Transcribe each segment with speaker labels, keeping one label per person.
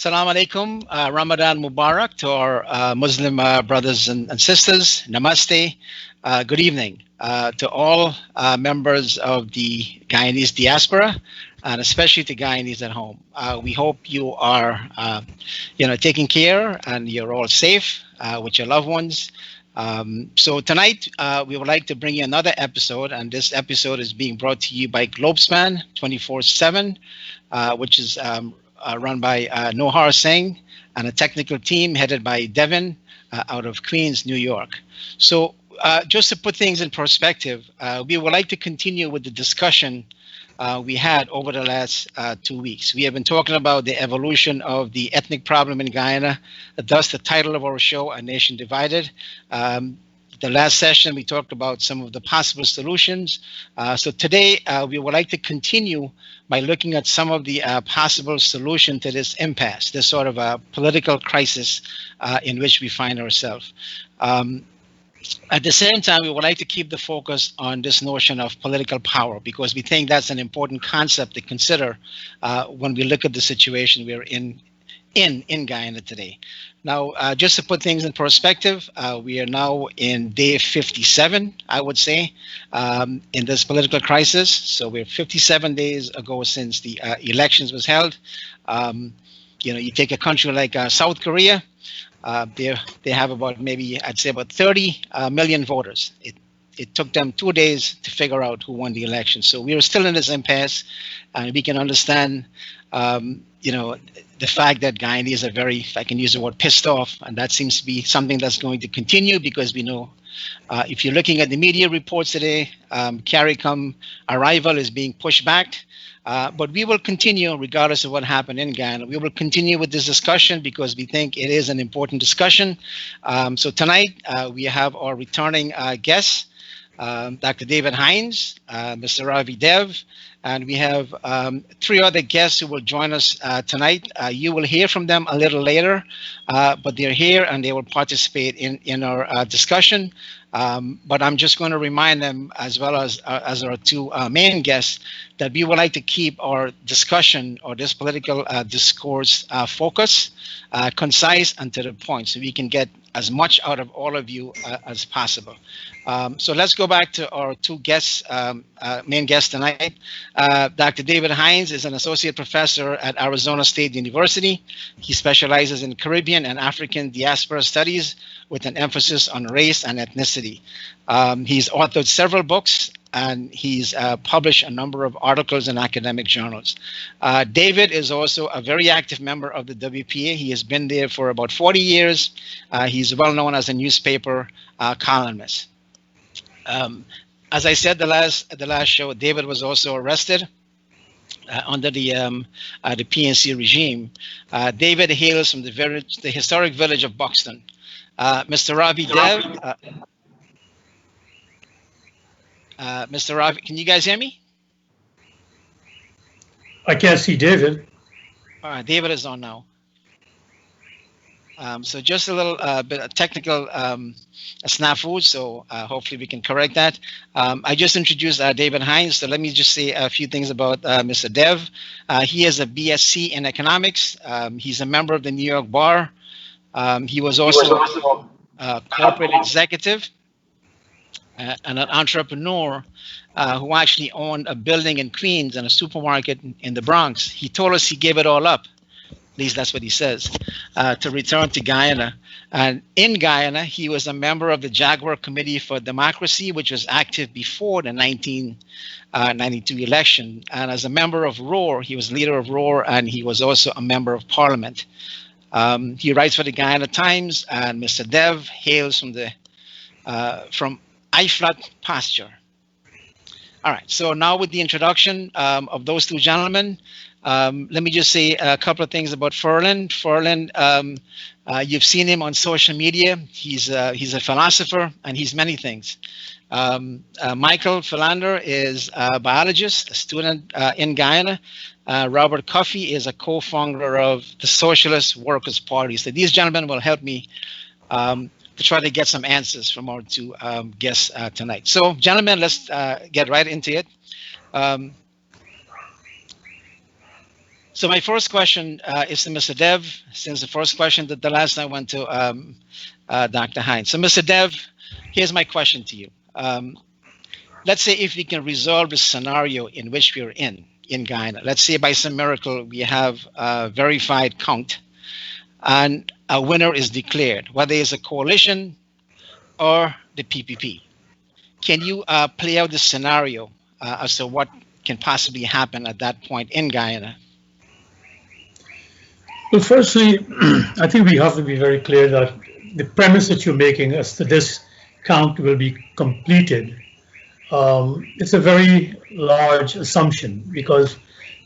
Speaker 1: Assalamu alaikum, Ramadan Mubarak to our Muslim brothers and sisters. Namaste. Good evening to all members of the Guyanese diaspora, and especially to Guyanese at home. We hope you are, taking care and you're all safe with your loved ones. So tonight we would like to bring you another episode, and this episode is being brought to you by Globespan 24/7, which is run by Nohar Singh and a technical team headed by Devin out of Queens, New York. So just to put things in perspective, we would like to continue with the discussion we had over the last 2 weeks. We have been talking about the evolution of the ethnic problem in Guyana, thus the title of our show, A Nation Divided. The last session, we talked about some of the possible solutions. So today, we would like to continue by looking at some of the possible solution to this impasse, this sort of a political crisis in which we find ourselves. At the same time, we would like to keep the focus on this notion of political power, because we think that's an important concept to consider when we look at the situation we're in Guyana today. Now, just to put things in perspective, we are now in day 57, I would say, in this political crisis. So we're 57 days ago since the elections was held. You take a country like South Korea, they have about maybe, I'd say about 30 million voters. It took them 2 days to figure out who won the election. So we are still in this impasse, and we can understand the fact that Guyanese are very, if I can use the word, pissed off, and that seems to be something that's going to continue, because we know if you're looking at the media reports today, CARICOM arrival is being pushed back, but we will continue regardless of what happened in Guyana. We will continue with this discussion because we think it is an important discussion. So tonight we have our returning guests, Dr. David Hines, Mr. Ravi Dev, and we have 3 other guests who will join us tonight. You will hear from them a little later, but they're here and they will participate in our discussion. But I'm just going to remind them, as well as our 2 main guests, that we would like to keep our discussion or this political discourse focused, concise, and to the point, so we can get as much out of all of you as possible. So let's go back to our 2 guests, main guests tonight. Dr. David Hines is an associate professor at Arizona State University. He specializes in Caribbean and African diaspora studies with an emphasis on race and ethnicity. He's authored several books, and he's published a number of articles in academic journals. David is also a very active member of the WPA. He has been there for about 40 years. He's well known as a newspaper columnist. As I said the last show, David was also arrested under the PNC regime. David hails from the historic village of Buxton. Mr. Ravi Dev, Mr. Ravi, can you guys hear me?
Speaker 2: I can't see David.
Speaker 1: All right, David is on now. So just a little bit of technical snafu, so hopefully we can correct that. I just introduced David Hines, so let me just say a few things about Mr. Dev. He is a BSc in economics. He's a member of the New York Bar. He was also a corporate executive and an entrepreneur who actually owned a building in Queens and a supermarket in the Bronx. He told us he gave it all up. At least that's what he says, to return to Guyana. And in Guyana, he was a member of the Jaguar Committee for Democracy, which was active before the 1992 election. And as a member of ROAR, he was leader of ROAR, and he was also a member of parliament. He writes for the Guyana Times, and Mr. Dev hails from Iflat pasture. All right, so now with the introduction of those 2 gentlemen, let me just say a couple of things about Ferland. Ferland, you've seen him on social media. He's a philosopher, and he's many things. Michael Philander is a biologist, a student in Guyana. Robert Coffey is a co-founder of the Socialist Workers' Party. So these gentlemen will help me to try to get some answers from our 2 guests tonight. So, gentlemen, let's get right into it. So my first question is to Mr. Dev, since the first question that the last time went to Dr. Hines. So Mr. Dev, here's my question to you. Let's say if we can resolve the scenario in which we're in Guyana, let's say by some miracle we have a verified count and a winner is declared, whether it's a coalition or the PPP. Can you play out the scenario as to what can possibly happen at that point in Guyana?
Speaker 2: Well, firstly, I think we have to be very clear that the premise that you're making as to this count will be completed, it's a very large assumption, because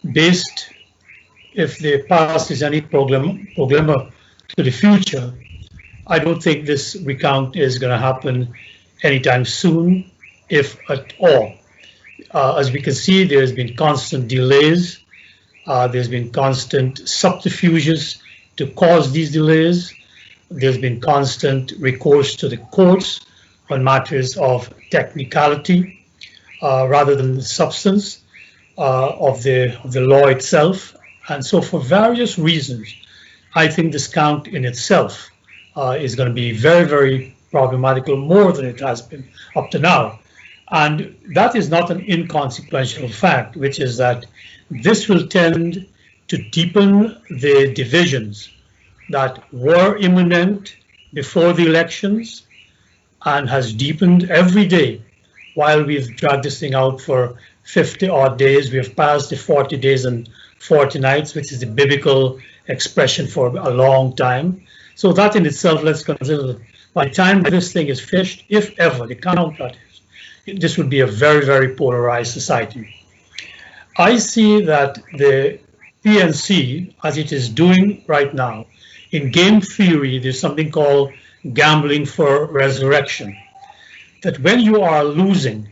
Speaker 2: if the past is any programmer to the future, I don't think this recount is going to happen anytime soon, if at all. As we can see, there's been constant delays. There's been constant subterfuges to cause these delays. There's been constant recourse to the courts on matters of technicality rather than the substance of the law itself. And so for various reasons, I think this count in itself is going to be very, very problematical, more than it has been up to now. And that is not an inconsequential fact, which is that this will tend to deepen the divisions that were imminent before the elections and has deepened every day while we've dragged this thing out for 50 odd days. We have passed the 40 days and 40 nights, which is the biblical expression for a long time. So that in itself, let's consider that by the time this thing is finished, if ever, the count that is, this would be a very, very polarized society. I see that the PNC, as it is doing right now, in game theory, there's something called gambling for resurrection. That when you are losing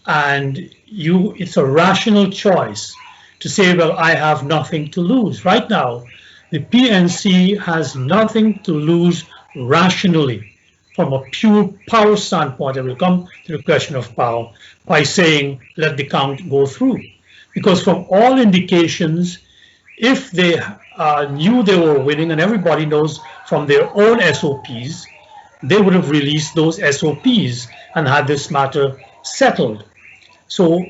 Speaker 2: and it's a rational choice to say, well, I have nothing to lose. Right now, the PNC has nothing to lose rationally from a pure power standpoint. I will come to the question of power by saying, let the count go through. Because from all indications, if they knew they were winning, and everybody knows from their own SOPs, they would have released those SOPs and had this matter settled. So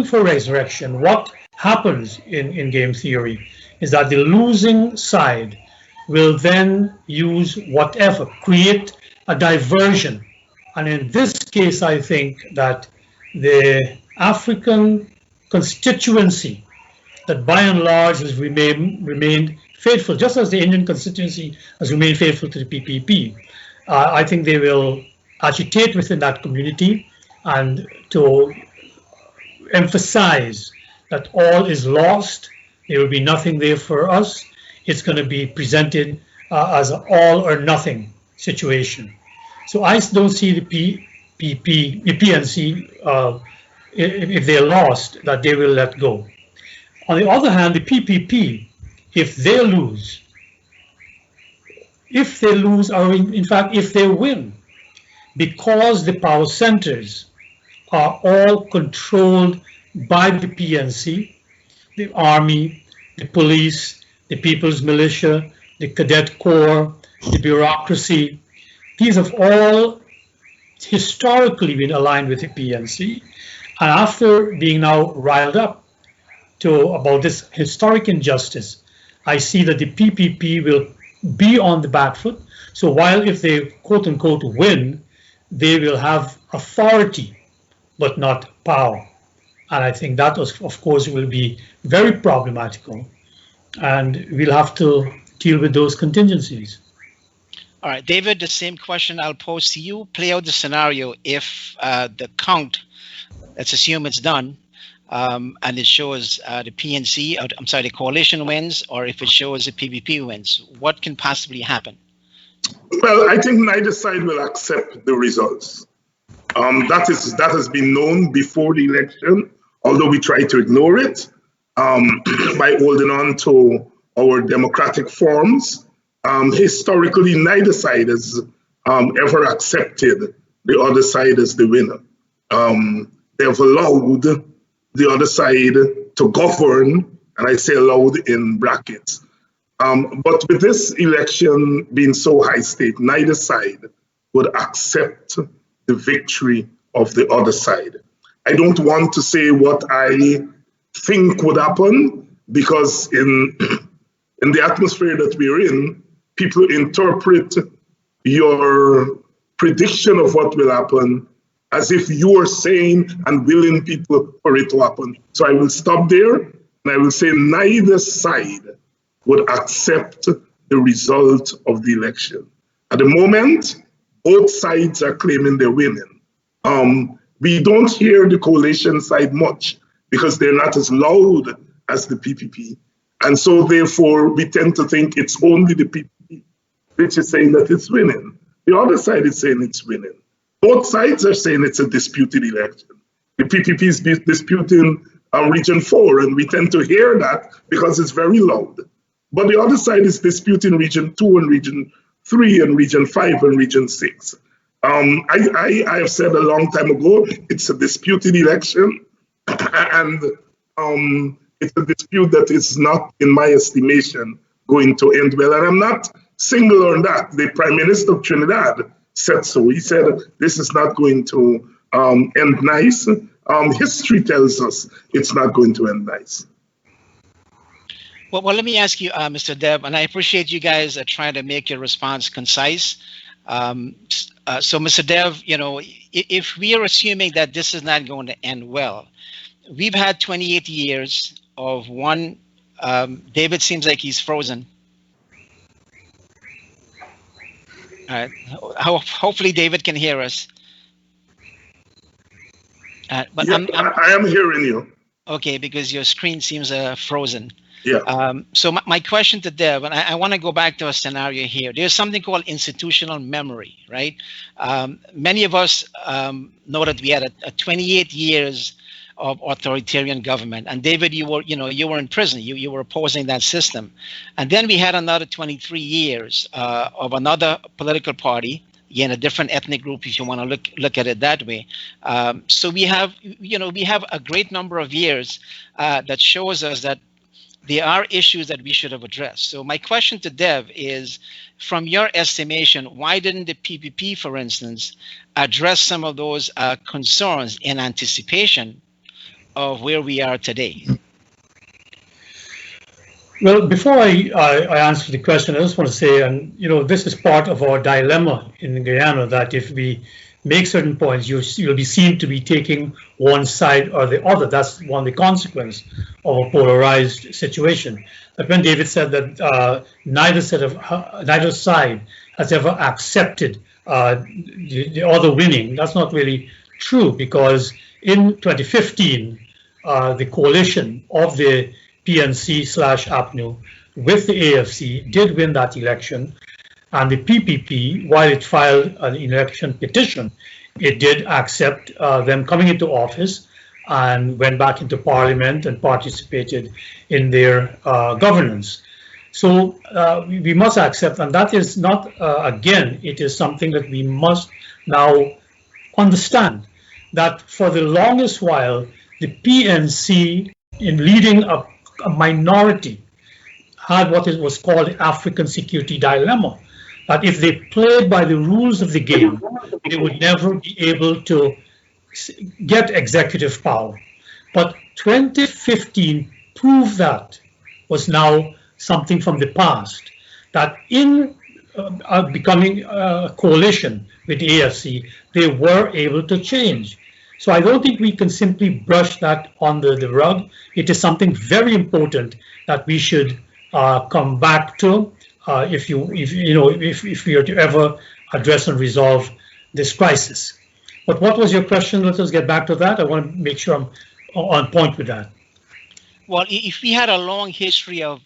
Speaker 2: for resurrection, what happens in game theory is that the losing side will then use whatever, create a diversion. And in this case, I think that the African constituency that by and large has remained faithful, just as the Indian constituency has remained faithful to the PPP. I think they will agitate within that community and to emphasize that all is lost. There will be nothing there for us. It's going to be presented as an all or nothing situation. So I don't see the PNC, if they're lost, that they will let go. On the other hand, the PPP, if they lose, or in fact, if they win, because the power centers are all controlled by the PNC, the army, the police, the people's militia, the cadet corps, the bureaucracy, these have all historically been aligned with the PNC. And after being now riled up about this historic injustice, I see that the PPP will be on the back foot. So while if they quote unquote win, they will have authority, but not power. And I think that, of course, will be very problematical. And we'll have to deal with those contingencies.
Speaker 1: All right, David, the same question I'll pose to you. Play out the scenario if the count, let's assume it's done, and it shows the PNC, the coalition wins, or if it shows the PPP wins. What can possibly happen?
Speaker 3: Well, I think neither side will accept the results. That has been known before the election, although we try to ignore it by holding on to our democratic forms. Historically, neither side has ever accepted the other side as the winner. They have allowed the other side to govern and I say allowed in brackets. But with this election being so high stake, neither side would accept the victory of the other side. I don't want to say what I think would happen because in the atmosphere that we're in, people interpret your prediction of what will happen as if you are saying and willing people for it to happen. So I will stop there and I will say neither side would accept the result of the election. At the moment, both sides are claiming they're winning. We don't hear the coalition side much because they're not as loud as the PPP. And so therefore, we tend to think it's only the PPP which is saying that it's winning. The other side is saying it's winning. Both sides are saying it's a disputed election. The PPP is disputing Region 4, and we tend to hear that because it's very loud. But the other side is disputing Region 2 and Region 3 and Region 5 and Region 6. I have said a long time ago, it's a disputed election, and it's a dispute that is not, in my estimation, going to end well. And I'm not single on that. The Prime Minister of Trinidad said so. He said this is not going to end nice. History tells us it's not going to end nice.
Speaker 1: Well, let me ask you, Mr. Deb, and I appreciate you guys trying to make your response concise. So, Mr. Dev, if we are assuming that this is not going to end well, we've had 28 years of one. David seems like he's frozen. All right. Hopefully, David can hear us. But
Speaker 3: yeah, I am hearing you.
Speaker 1: Okay, because your screen seems frozen.
Speaker 3: Yeah.
Speaker 1: So my question to Dev, and I want to go back to a scenario here. There's something called institutional memory, right? Many of us know that we had a 28 years of authoritarian government, and David, you were in prison. You were opposing that system, and then we had another 23 years of another political party. Again, a different ethnic group, if you want to look at it that way. So we have a great number of years that shows us that there are issues that we should have addressed. So my question to Dev is, from your estimation, why didn't the PPP, for instance, address some of those concerns in anticipation of where we are today?
Speaker 2: Well, before I answer the question, I just want to say, and this is part of our dilemma in Guyana, that if we make certain points, you'll be seen to be taking one side or the other. That's one of the consequences of a polarized situation. But when David said that neither side has ever accepted the other winning, that's not really true, because in 2015, the coalition of the PNC/APNU with the AFC did win that election. And the PPP, while it filed an election petition, it did accept them coming into office and went back into parliament and participated in their governance. So we must accept, and that is not, again, it is something that we must now understand, that for the longest while, the PNC, in leading a minority, had what was called the African security dilemma. That if they played by the rules of the game, they would never be able to get executive power. But 2015 proved that was now something from the past, that in becoming a coalition with the AFC, they were able to change. So I don't think we can simply brush that under the rug. It is something very important that we should come back to if we are to ever address and resolve this crisis. But what was your question? Let us get back to that. I want to make sure I'm on point with that.
Speaker 1: Well, if we had a long history of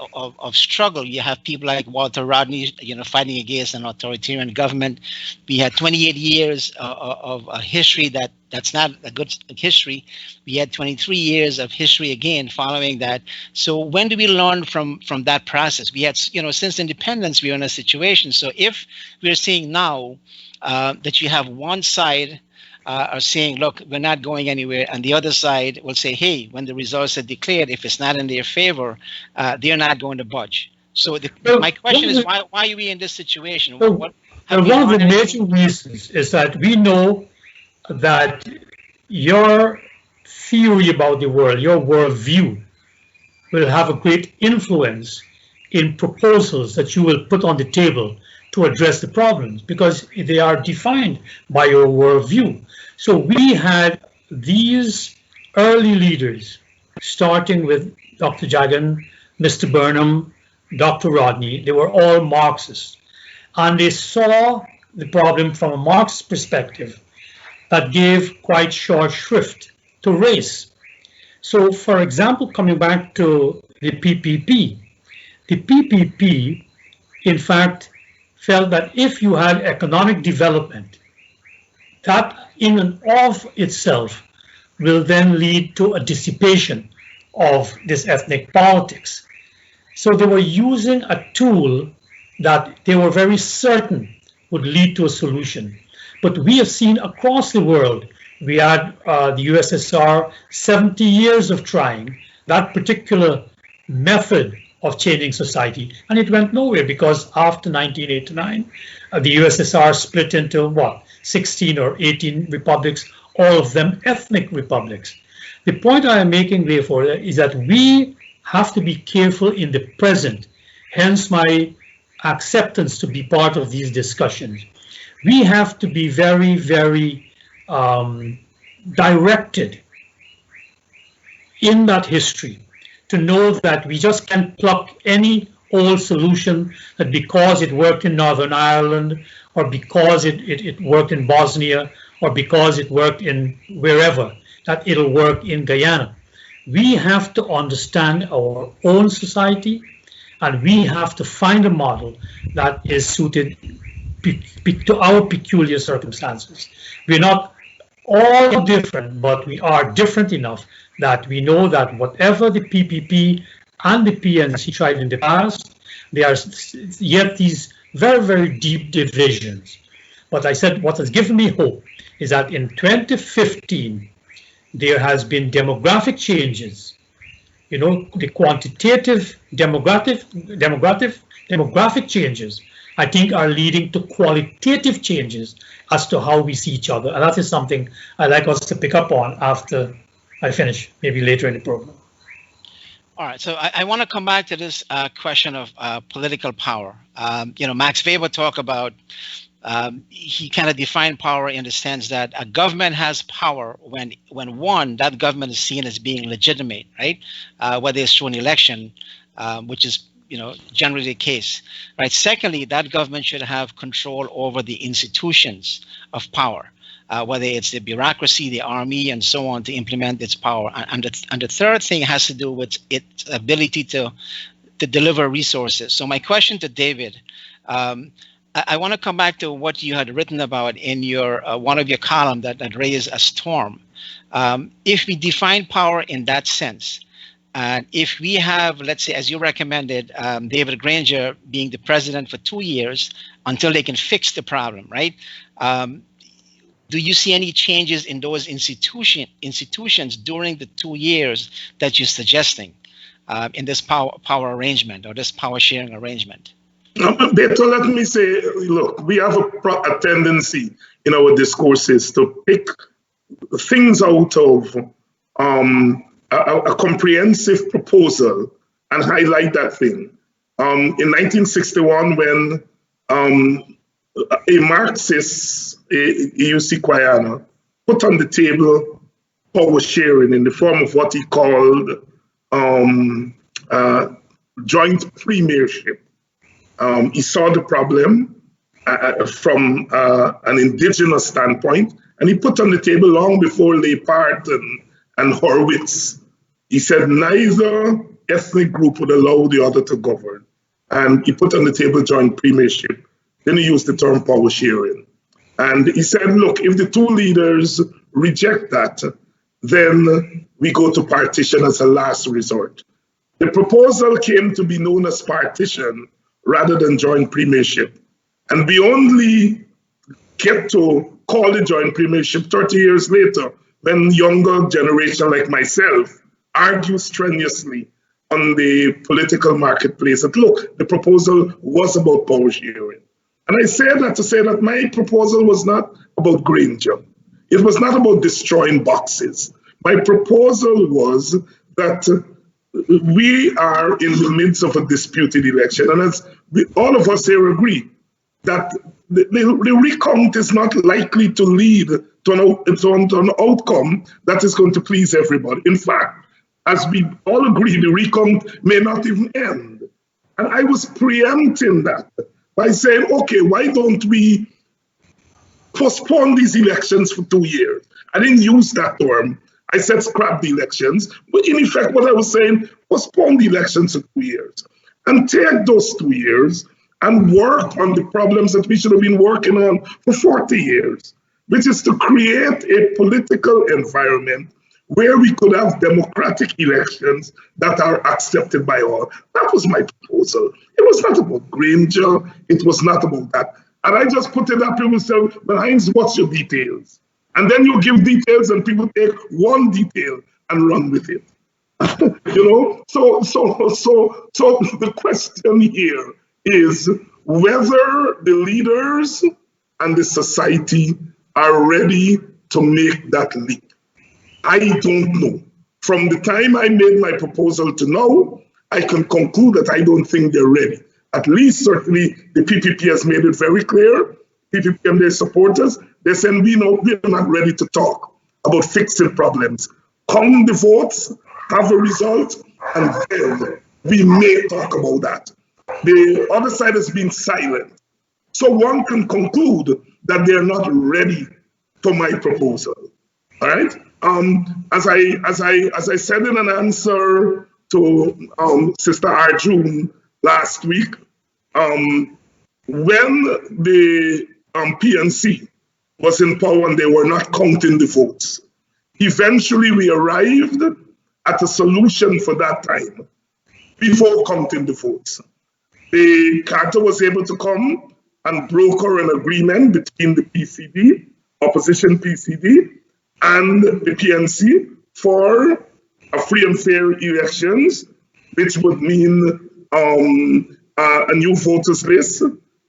Speaker 1: of struggle, you have people like Walter Rodney, fighting against an authoritarian government. We had 28 years of a history that's not a good history. We had 23 years of history again following that. So when do we learn from that process? We had, since independence, we're in a situation. So if we're seeing now that you have one side are saying, look, we're not going anywhere. And the other side will say, hey, when the results are declared, if it's not in their favor, they're not going to budge. So
Speaker 2: Well,
Speaker 1: my question is, why are we in this situation?
Speaker 2: well,
Speaker 1: Have we
Speaker 2: one of the
Speaker 1: learned
Speaker 2: major
Speaker 1: anything?
Speaker 2: reasons is that we know that your theory about the world, your worldview, will have a great influence in proposals that you will put on the table to address the problems because they are defined by your worldview. So we had these early leaders, starting with Dr. Jagan, Mr. Burnham, Dr. Rodney. They were all Marxists, and they saw the problem from a Marxist perspective that gave quite short shrift to race. So, for example, coming back to the PPP, in fact, felt that if you had economic development, that in and of itself will then lead to a dissipation of this ethnic politics. So they were using a tool that they were very certain would lead to a solution. But we have seen across the world, we had the USSR, 70 years of trying that particular method of changing society, and it went nowhere because after 1989, the USSR split into what, 16 or 18 republics, all of them ethnic republics. The point I am making, therefore, is that we have to be careful in the present, hence my acceptance to be part of these discussions. We have to be very, very directed in that history to know that we just can't pluck any old solution that because it worked in Northern Ireland or because it worked in Bosnia or because it worked in wherever, that it'll work in Guyana. We have to understand our own society and we have to find a model that is suited to our peculiar circumstances. We're not all different, but we are different enough that we know that whatever the PPP and the PNC tried in the past, there are yet these very, very deep divisions. But I said what has given me hope is that in 2015, there has been demographic changes. You know, the quantitative demographic changes, I think, are leading to qualitative changes as to how we see each other. And that is something I'd like us to pick up on after I finish, maybe later in the program.
Speaker 1: All right, so I want to come back to this question of political power. Max Weber talked about, he kind of defined power in the sense that a government has power when one, that government is seen as being legitimate, right? Whether it's through an election, which is generally the case, right? Secondly, that government should have control over the institutions of power, whether it's the bureaucracy, the army, and so on, to implement its power. And the third thing has to do with its ability to deliver resources. So my question to David, I want to come back to what you had written about in your one of your columns that raised a storm. If we define power in that sense, and if we have, let's say, as you recommended, David Granger being the president for 2 years until they can fix the problem, right? Do you see any changes in those institutions during the 2 years that you're suggesting in this power arrangement or this power sharing arrangement?
Speaker 3: Beto, let me say, look, we have a tendency in our discourses to pick things out of a comprehensive proposal and highlight that thing. In 1961, when a Marxist, EUC Quayana, put on the table power sharing in the form of what he called joint premiership. He saw the problem from an indigenous standpoint, and he put on the table long before Leipart and Horwitz. He said neither ethnic group would allow the other to govern. And he put on the table joint premiership. Then he used the term power sharing. And he said, look, if the two leaders reject that, then we go to partition as a last resort. The proposal came to be known as partition rather than joint premiership. And we only get to call the joint premiership 30 years later, when younger generation like myself argue strenuously on the political marketplace that, look, the proposal was about power sharing. And I say that to say that my proposal was not about Granger. It was not about destroying boxes. My proposal was that we are in the midst of a disputed election. And as all of us here agree, that the recount is not likely to lead to an outcome that is going to please everybody. In fact, as we all agree, the recount may not even end. And I was preempting that by saying, okay, why don't we postpone these elections for 2 years? I didn't use that term. I said scrap the elections. But in effect, what I was saying, postpone the elections for 2 years and take those 2 years and work on the problems that we should have been working on for 40 years, which is to create a political environment where we could have democratic elections that are accepted by all. That was my proposal. It was not about Granger. It was not about that. And I just put it up, people say, well, Heinz, what's your details? And then you give details and people take one detail and run with it. So the question here is whether the leaders and the society are ready to make that leap. I don't know. From the time I made my proposal to now, I can conclude that I don't think they're ready. At least, certainly, the PPP has made it very clear. PPP and their supporters, they said, we're not ready to talk about fixing problems. Count the votes, have a result, and then we may talk about that. The other side has been silent. So one can conclude that they're not ready for my proposal. All right? As I said in an answer to Sister Arjun last week, when the PNC was in power and they were not counting the votes, eventually we arrived at a solution for that time before counting the votes. The Carter was able to come and broker an agreement between the PCD, opposition PCD, and the PNC for a free and fair elections, which would mean a new voters list,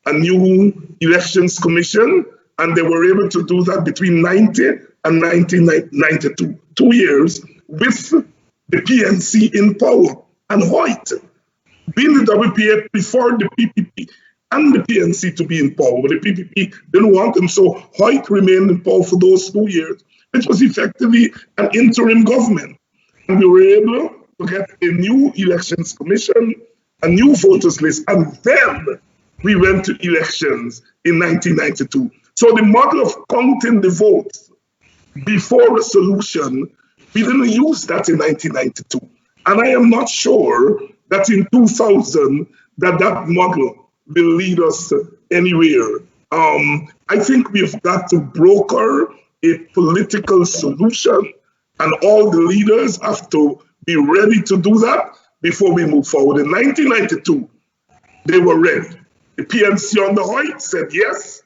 Speaker 3: a new elections commission, and they were able to do that between 90 and 1992, 2 years, with the PNC in power and Hoyt being the WPA before the PPP and the PNC to be in power. But the PPP didn't want them, so Hoyt remained in power for those 2 years. It was effectively an interim government. And we were able to get a new elections commission, a new voters list, and then we went to elections in 1992. So the model of counting the votes before a solution, we didn't use that in 1992. And I am not sure that in 2000 that model will lead us anywhere. I think we've got to broker a political solution, and all the leaders have to be ready to do that before we move forward. In 1992, they were ready. The PNC on the Hoyt said yes,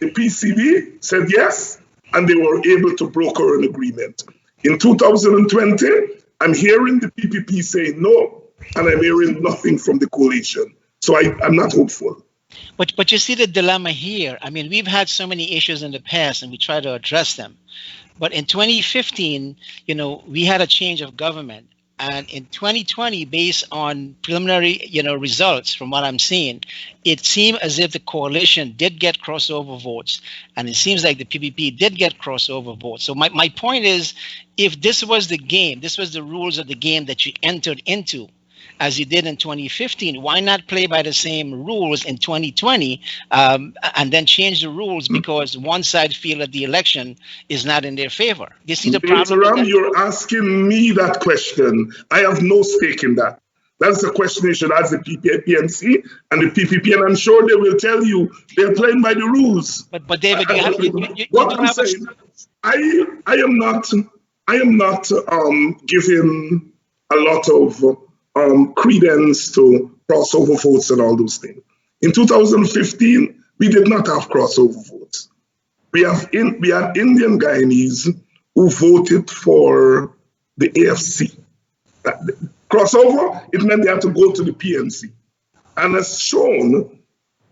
Speaker 3: the PCD said yes, and they were able to broker an agreement. In 2020, I'm hearing the PPP say no, and I'm hearing nothing from the coalition. So I'm not hopeful.
Speaker 1: But you see the dilemma here. I mean, we've had so many issues in the past and we try to address them. But in 2015, we had a change of government. And in 2020, based on preliminary, results from what I'm seeing, it seemed as if the coalition did get crossover votes. And it seems like the PPP did get crossover votes. So my point is, if this was the game, this was the rules of the game that you entered into, as you did in 2015, why not play by the same rules in 2020 and then change the rules because one side feel that the election is not in their favor? You see the problem?
Speaker 3: You're asking me that question. I have no stake in that. That's the question you should ask the PNC and the PPP, and I'm sure they will tell you they're playing by the rules.
Speaker 1: But David,
Speaker 3: what I'm saying, I am not giving a lot of credence to crossover votes and all those things. In 2015, we did not have crossover votes. we had Indian Guyanese who voted for the AFC. Crossover, it meant they had to go to the PNC. And as shown,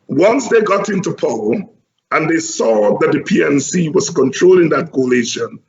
Speaker 3: once they got into power and they saw that the PNC was controlling that coalition,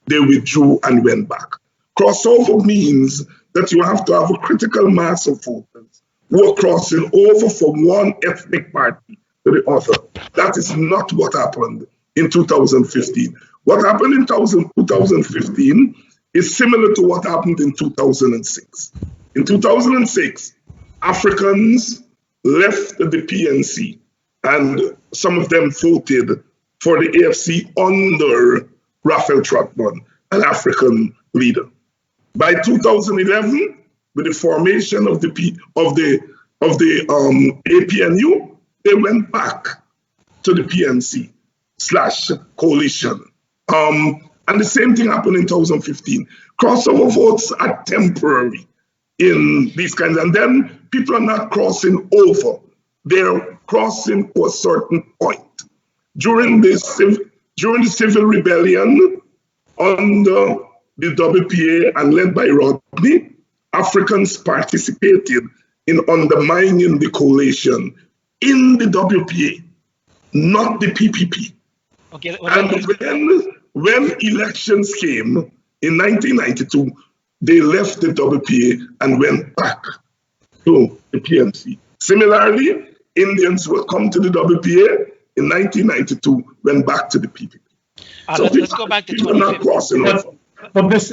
Speaker 3: they withdrew and went back. Crossover means that you have to have a critical mass of voters who are crossing over from one ethnic party to the other. That is not what happened in 2015. What happened in 2015 is similar to what happened in 2006. In 2006, Africans left the PNC and some of them voted for the AFC under Raphael Trotman, an African leader. By 2011, with the formation of the APNU, they went back to the PNC / coalition. And the same thing happened in 2015. Crossover votes are temporary in these kinds, and then people are not crossing over. They're crossing to a certain point. During the civil rebellion under the WPA and led by Rodney, Africans participated in undermining the coalition in the WPA, not the PPP.
Speaker 1: Okay.
Speaker 3: And when elections came in 1992, they left the WPA and went back to the PNC. Similarly, Indians who come to the WPA in 1992 went back to the PPP.
Speaker 1: Let's go back to 2015.
Speaker 2: Let's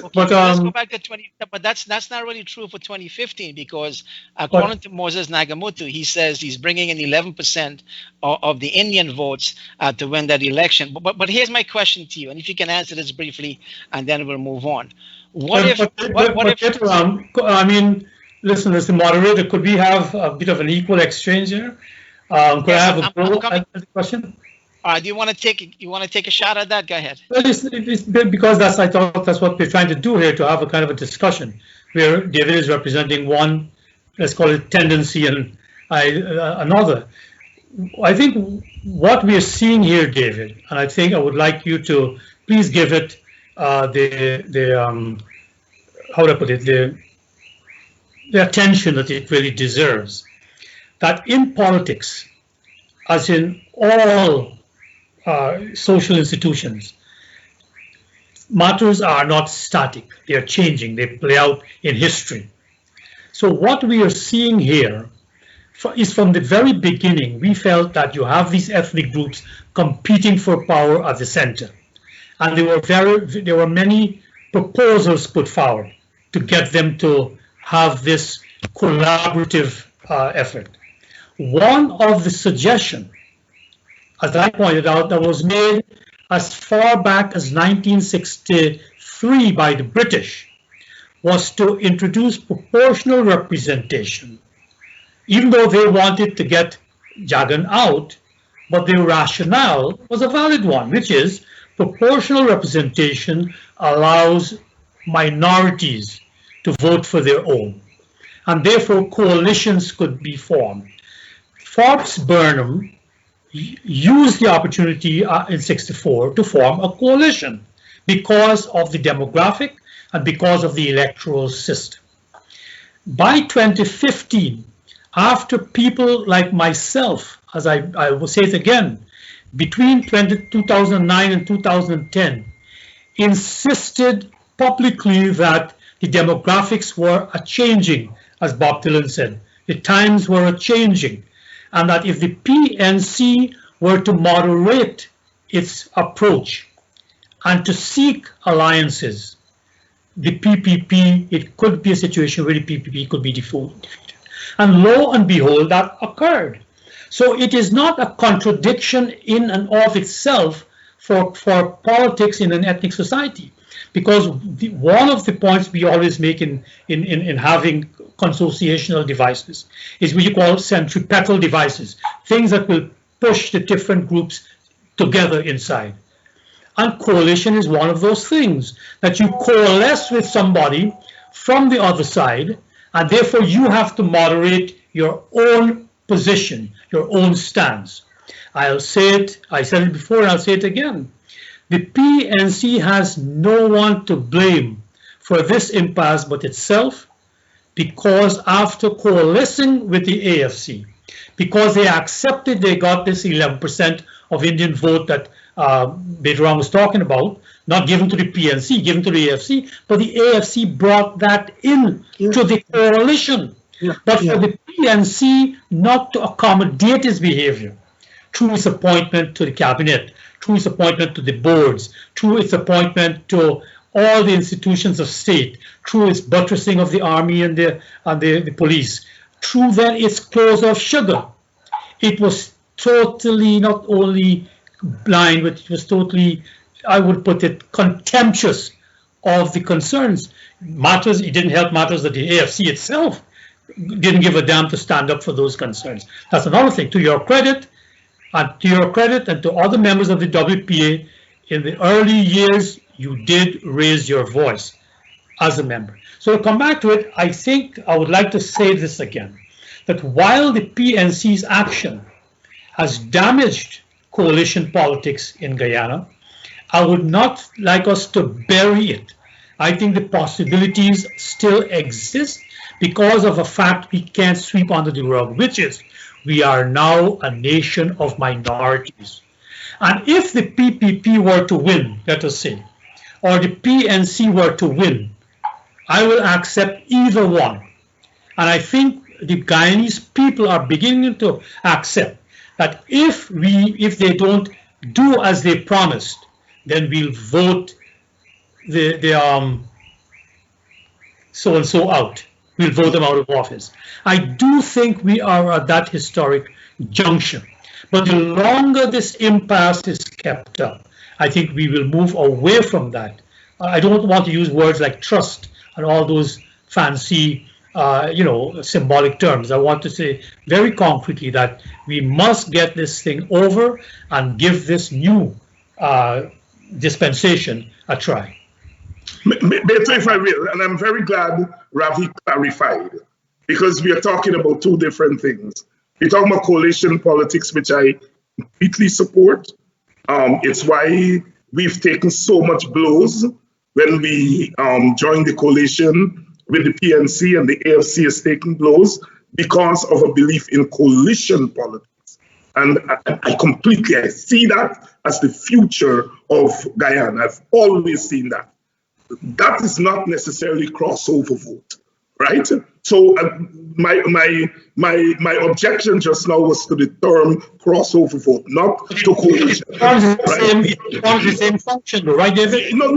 Speaker 1: go back to 20. But that's not really true for 2015 because according to Moses Nagamutu, he says he's bringing in 11% of the Indian votes to win that election. But here's my question to you, and if you can answer this briefly, and then we'll move on.
Speaker 2: I mean, listen, as the moderator, could we have a bit of an equal exchange here? Could I have a go at the question?
Speaker 1: Do you want to take a shot at that? Go ahead.
Speaker 2: Well, it's because I thought that's what we're trying to do here, to have a kind of a discussion where David is representing one, let's call it tendency, and another. I think what we are seeing here, David, and I think I would like you to please give it how do I put it, the attention that it really deserves. That in politics, as in all social institutions, matters are not static. They are changing. They play out in history. So what we are seeing here is from the very beginning, we felt that you have these ethnic groups competing for power at the center. And there were many proposals put forward to get them to have this collaborative effort. One of the suggestions, as I pointed out, that was made as far back as 1963 by the British, was to introduce proportional representation, even though they wanted to get Jagan out, but their rationale was a valid one, which is proportional representation allows minorities to vote for their own, and therefore coalitions could be formed. Forbes Burnham used the opportunity in '64 to form a coalition because of the demographic and because of the electoral system. By 2015, after people like myself, as I will say it again, between 2009 and 2010, insisted publicly that the demographics were a-changing, as Bob Dylan said. The times were a-changing, and that if the PNC were to moderate its approach and to seek alliances, the PPP, it could be a situation where the PPP could be defeated. And lo and behold, that occurred. So it is not a contradiction in and of itself for politics in an ethnic society, because one of the points we always make in having consociational devices is what you call centripetal devices, things that will push the different groups together inside. And coalition is one of those things, that you coalesce with somebody from the other side, and therefore you have to moderate your own position, your own stance. I'll say it, I said it before and I'll say it again. The PNC has no one to blame for this impasse but itself, because after coalescing with the AFC, because they accepted they got this 11% of Indian vote that Bedram was talking about, not given to the PNC, given to the AFC, but the AFC brought that in to the coalition. But for the PNC not to accommodate his behavior through his appointment to the cabinet, through his appointment to the boards, through its appointment to all the institutions of state, through its buttressing of the army and the police, through then its close of sugar. It was totally not only blind, but it was totally, I would put it, contemptuous of the concerns. Matters, it didn't help matters that the AFC itself didn't give a damn to stand up for those concerns. That's another thing. To your credit, and to other members of the WPA, in the early years, you did raise your voice as a member. So to come back to it, I think I would like to say this again, that while the PNC's action has damaged coalition politics in Guyana, I would not like us to bury it. I think the possibilities still exist because of a fact we can't sweep under the rug, which is we are now a nation of minorities. And if the PPP were to win, let us say, or the PNC were to win, I will accept either one. And I think the Guyanese people are beginning to accept that if they don't do as they promised, then we'll vote the so-and-so out. We'll vote them out of office. I do think we are at that historic junction. But the longer this impasse is kept up, I think we will move away from that. I don't want to use words like trust and all those fancy, symbolic terms. I want to say very concretely that we must get this thing over and give this new dispensation a try.
Speaker 3: Better if I will, and I'm very glad Ravi clarified, because we are talking about two different things. We're talking about coalition politics, which I completely support. It's why we've taken so much blows when we joined the coalition with the PNC, and the AFC is taking blows because of a belief in coalition politics. And I see that as the future of Guyana. I've always seen that. That is not necessarily crossover vote, right? So my objection just now was to the term crossover vote, not to coalition.
Speaker 2: It forms the same function, right, David?
Speaker 3: No,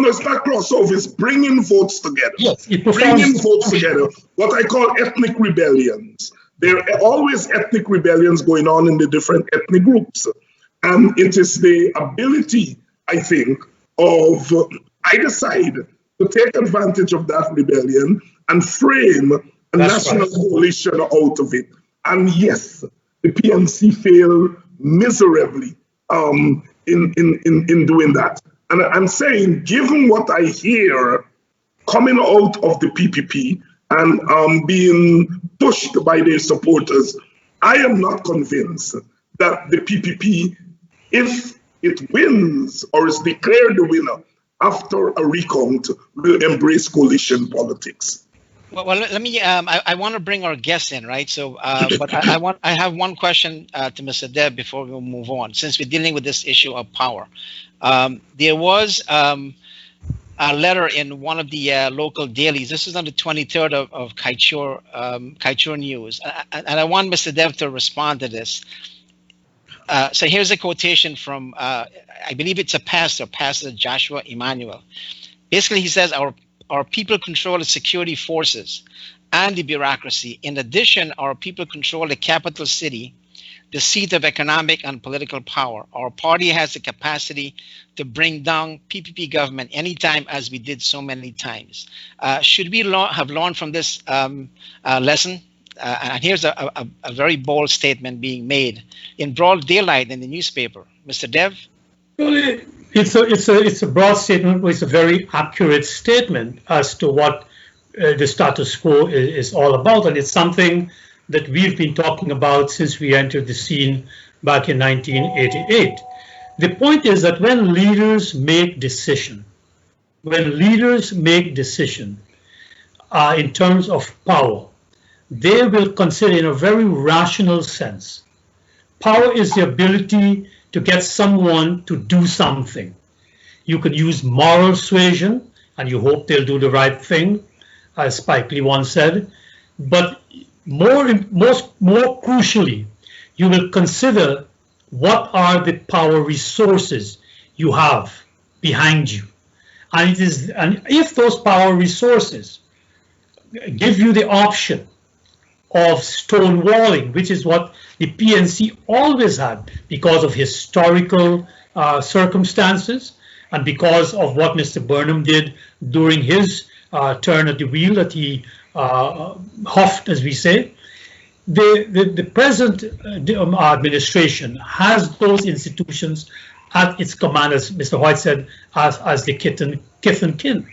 Speaker 3: it's not crossover. It's bringing votes together.
Speaker 2: Yes,
Speaker 3: bringing votes together. What I call ethnic rebellions. There are always ethnic rebellions going on in the different ethnic groups. And it is the ability, I think, of either side to take advantage of that rebellion and frame a national coalition out of it. And yes, the PNC failed miserably in doing that. And I'm saying, given what I hear coming out of the PPP and being pushed by their supporters, I am not convinced that the PPP, if it wins or is declared the winner after a recount, will embrace coalition politics.
Speaker 1: Well, let me. I want to bring our guests in, right? So, but I have one question to Mr. Deb before we move on. Since we're dealing with this issue of power, there was a letter in one of the local dailies. This is on the 23rd of Kaichur News, and I want Mr. Dev to respond to this. So here's a quotation from, I believe it's a pastor, Pastor Joshua Emmanuel. Basically, he says, our people control the security forces and the bureaucracy. In addition, our people control the capital city, the seat of economic and political power. Our party has the capacity to bring down PPP government anytime, as we did so many times. Should we have learned from this lesson? And here's a very bold statement being made in broad daylight in the newspaper. Mr. Dev?
Speaker 2: Well, it's a broad statement, but it's a very accurate statement as to what the status quo is all about. And it's something that we've been talking about since we entered the scene back in 1988. The point is that when leaders make decisions, in terms of power, they will consider in a very rational sense. Power is the ability to get someone to do something. You can use moral suasion, and you hope they'll do the right thing, as Spike Lee once said. But more crucially, you will consider what are the power resources you have behind you. And if those power resources give you the option of stonewalling, which is what the PNC always had because of historical circumstances and because of what Mr. Burnham did during his turn at the wheel that he huffed, as we say. The present administration has those institutions at its command, as Mr. White said, as the kith and kin.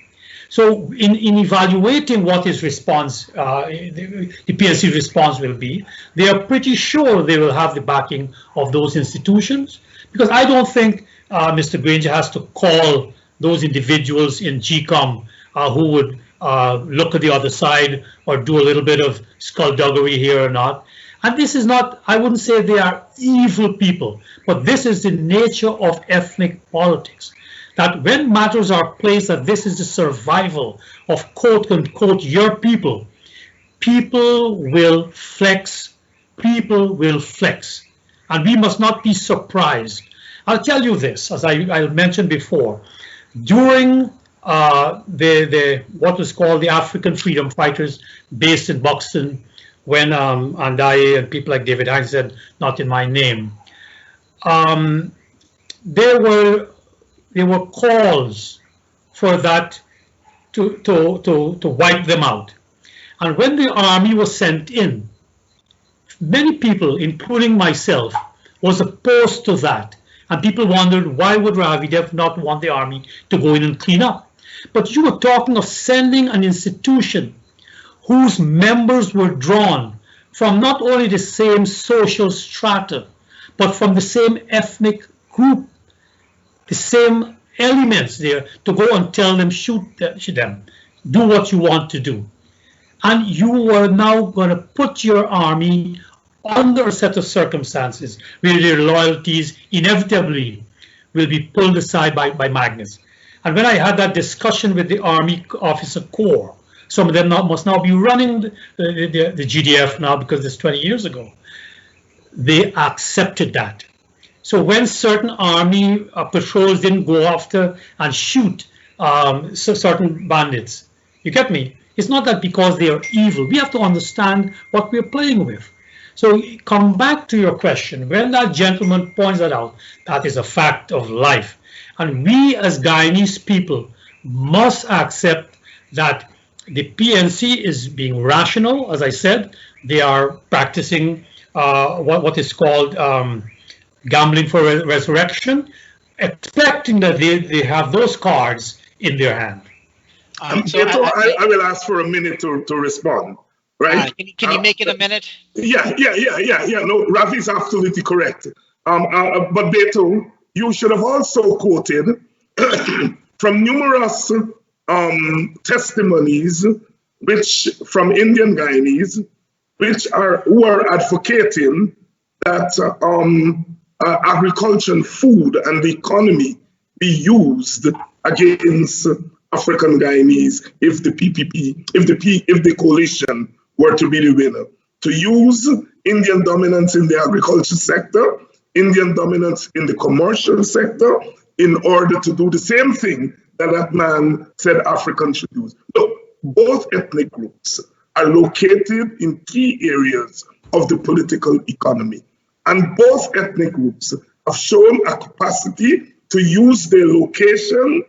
Speaker 2: So in evaluating what his response, the PNC response will be, they are pretty sure they will have the backing of those institutions, because I don't think Mr. Granger has to call those individuals in GCOM who would look at the other side or do a little bit of skullduggery here or not. And this is not, I wouldn't say they are evil people, but this is the nature of ethnic politics. That when matters are placed that this is the survival of quote unquote your people, people will flex, and we must not be surprised. I'll tell you this, as I mentioned before, during what was called the African Freedom Fighters based in Buxton, when Andaye and people like David Hines said, not in my name, there were calls for that to wipe them out. And when the army was sent in, many people, including myself, was opposed to that. And people wondered, why would Ravi Dev not want the army to go in and clean up? But you were talking of sending an institution whose members were drawn from not only the same social strata, but from the same ethnic group, the same elements there, to go and tell them, shoot them, do what you want to do. And you are now going to put your army under a set of circumstances where their loyalties inevitably will be pulled aside by magnets. And when I had that discussion with the Army Officer Corps, some of them must now be running the GDF now because it's 20 years ago, they accepted that. So when certain army patrols didn't go after and shoot certain bandits, you get me? It's not that because they are evil. We have to understand what we're playing with. So come back to your question. When that gentleman points that out, that is a fact of life. And we as Guyanese people must accept that the PNC is being rational. As I said, they are practicing what is called gambling for resurrection, expecting that they have those cards in their hand.
Speaker 3: I will ask for a minute to respond. Right?
Speaker 1: Can you make it a minute?
Speaker 3: Yeah. No, Rafi is absolutely correct. But Beto, you should have also quoted from numerous testimonies, which from Indian Guyanese, who are advocating that agriculture and food and the economy be used against African Guyanese if the PPP, if the coalition were to be the winner, to use Indian dominance in the agriculture sector, Indian dominance in the commercial sector, in order to do the same thing that man said Africans should use. Look, both ethnic groups are located in key areas of the political economy, and both ethnic groups have shown a capacity to use their location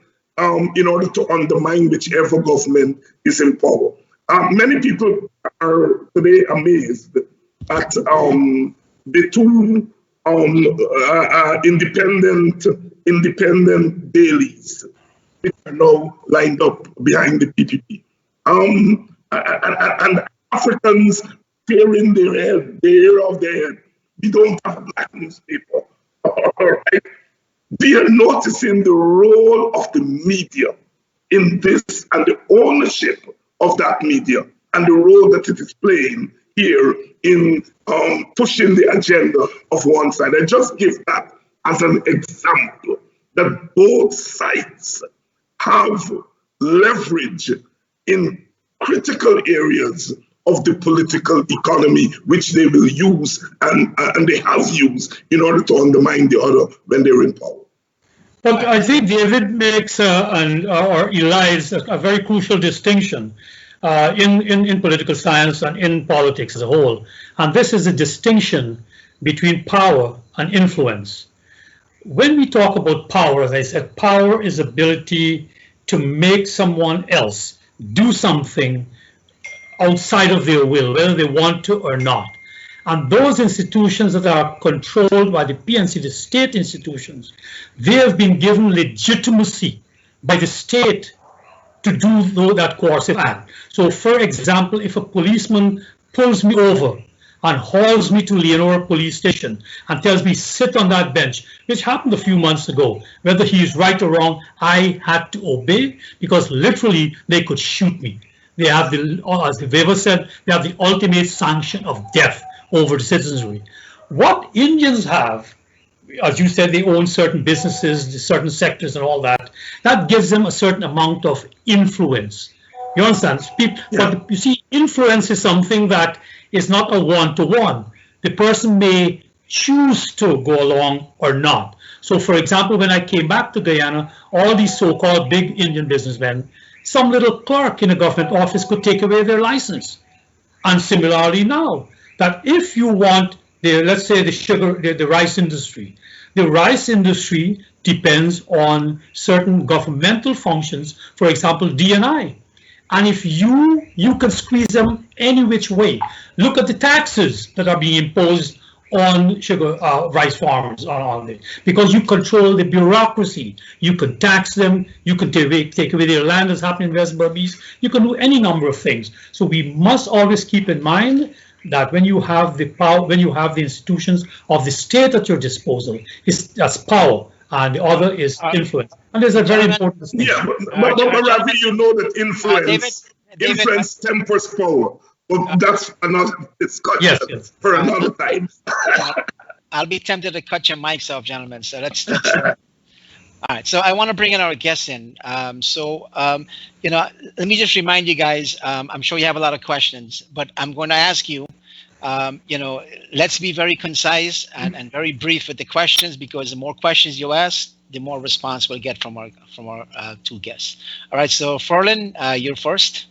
Speaker 3: in order to undermine whichever government is in power. Many people are today amazed at the two independent dailies which are now lined up behind the PPP. And Africans tearing their head, the hair of their head. We don't have a black newspaper. All right. they are noticing the role of the media in this and the ownership of that media and the role that it is playing here in pushing the agenda of one side. I just give that as an example that both sides have leverage in critical areas of the political economy, which they will use and they have used in order to undermine the other when they're in power.
Speaker 2: But I think David makes or elides a very crucial distinction in political science and in politics as a whole. And this is a distinction between power and influence. When we talk about power, as I said, power is ability to make someone else do something outside of their will, whether they want to or not. And those institutions that are controlled by the PNC, the state institutions, they have been given legitimacy by the state to do that coercive act. So, for example, if a policeman pulls me over and hauls me to Leonora Police Station and tells me sit on that bench, which happened a few months ago, whether he is right or wrong, I had to obey because literally they could shoot me. They have the, as the waiver said, they have the ultimate sanction of death over the citizenry. What Indians have, as you said, they own certain businesses, certain sectors and all that, that gives them a certain amount of influence. You understand? But you see, influence is something that is not a one-to-one. The person may choose to go along or not. So, for example, when I came back to Guyana, all these so-called big Indian businessmen, some little clerk in a government office could take away their license. And similarly now, that if you want, let's say the rice industry depends on certain governmental functions, for example, D&I. And if you can squeeze them any which way. Look at the taxes that are being imposed on rice farmers on it, because you control the bureaucracy. You can tax them, you can take away their land, as happened in West Berbice. You can do any number of things. So we must always keep in mind that when you have the power, when you have the institutions of the state at your disposal, that's power, and the other is influence. And there's a very important distinction.
Speaker 3: Yeah, but Ravi, you know that influence tempers power. Well, that's another discussion for another time.
Speaker 1: I'll be tempted to cut your mics off, gentlemen. So let's all right. So I want to bring in our guests in. You know, let me just remind you guys. I'm sure you have a lot of questions, but I'm going to ask you. You know, let's be very concise and very brief with the questions, because the more questions you ask, the more response we'll get from our two guests. All right. So Ferlin, you're first.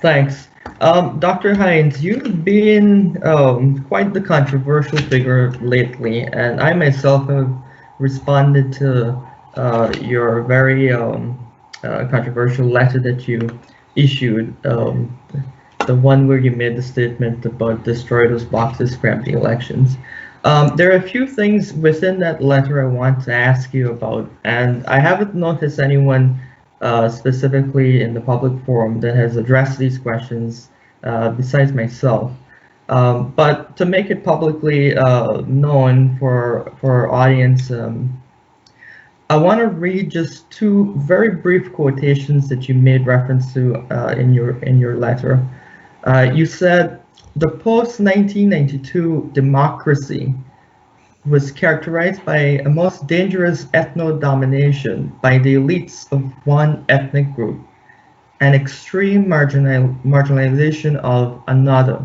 Speaker 4: Thanks. Dr. Hines, you've been quite the controversial figure lately, and I myself have responded to your very controversial letter that you issued, the one where you made the statement about destroy those boxes, preempt the elections. There are a few things within that letter I want to ask you about, and I haven't noticed anyone specifically in the public forum that has addressed these questions besides myself. But to make it publicly known for our audience, I want to read just two very brief quotations that you made reference to in your letter. You said, the post-1992 democracy was characterized by a most dangerous ethno-domination by the elites of one ethnic group and extreme marginalization of another.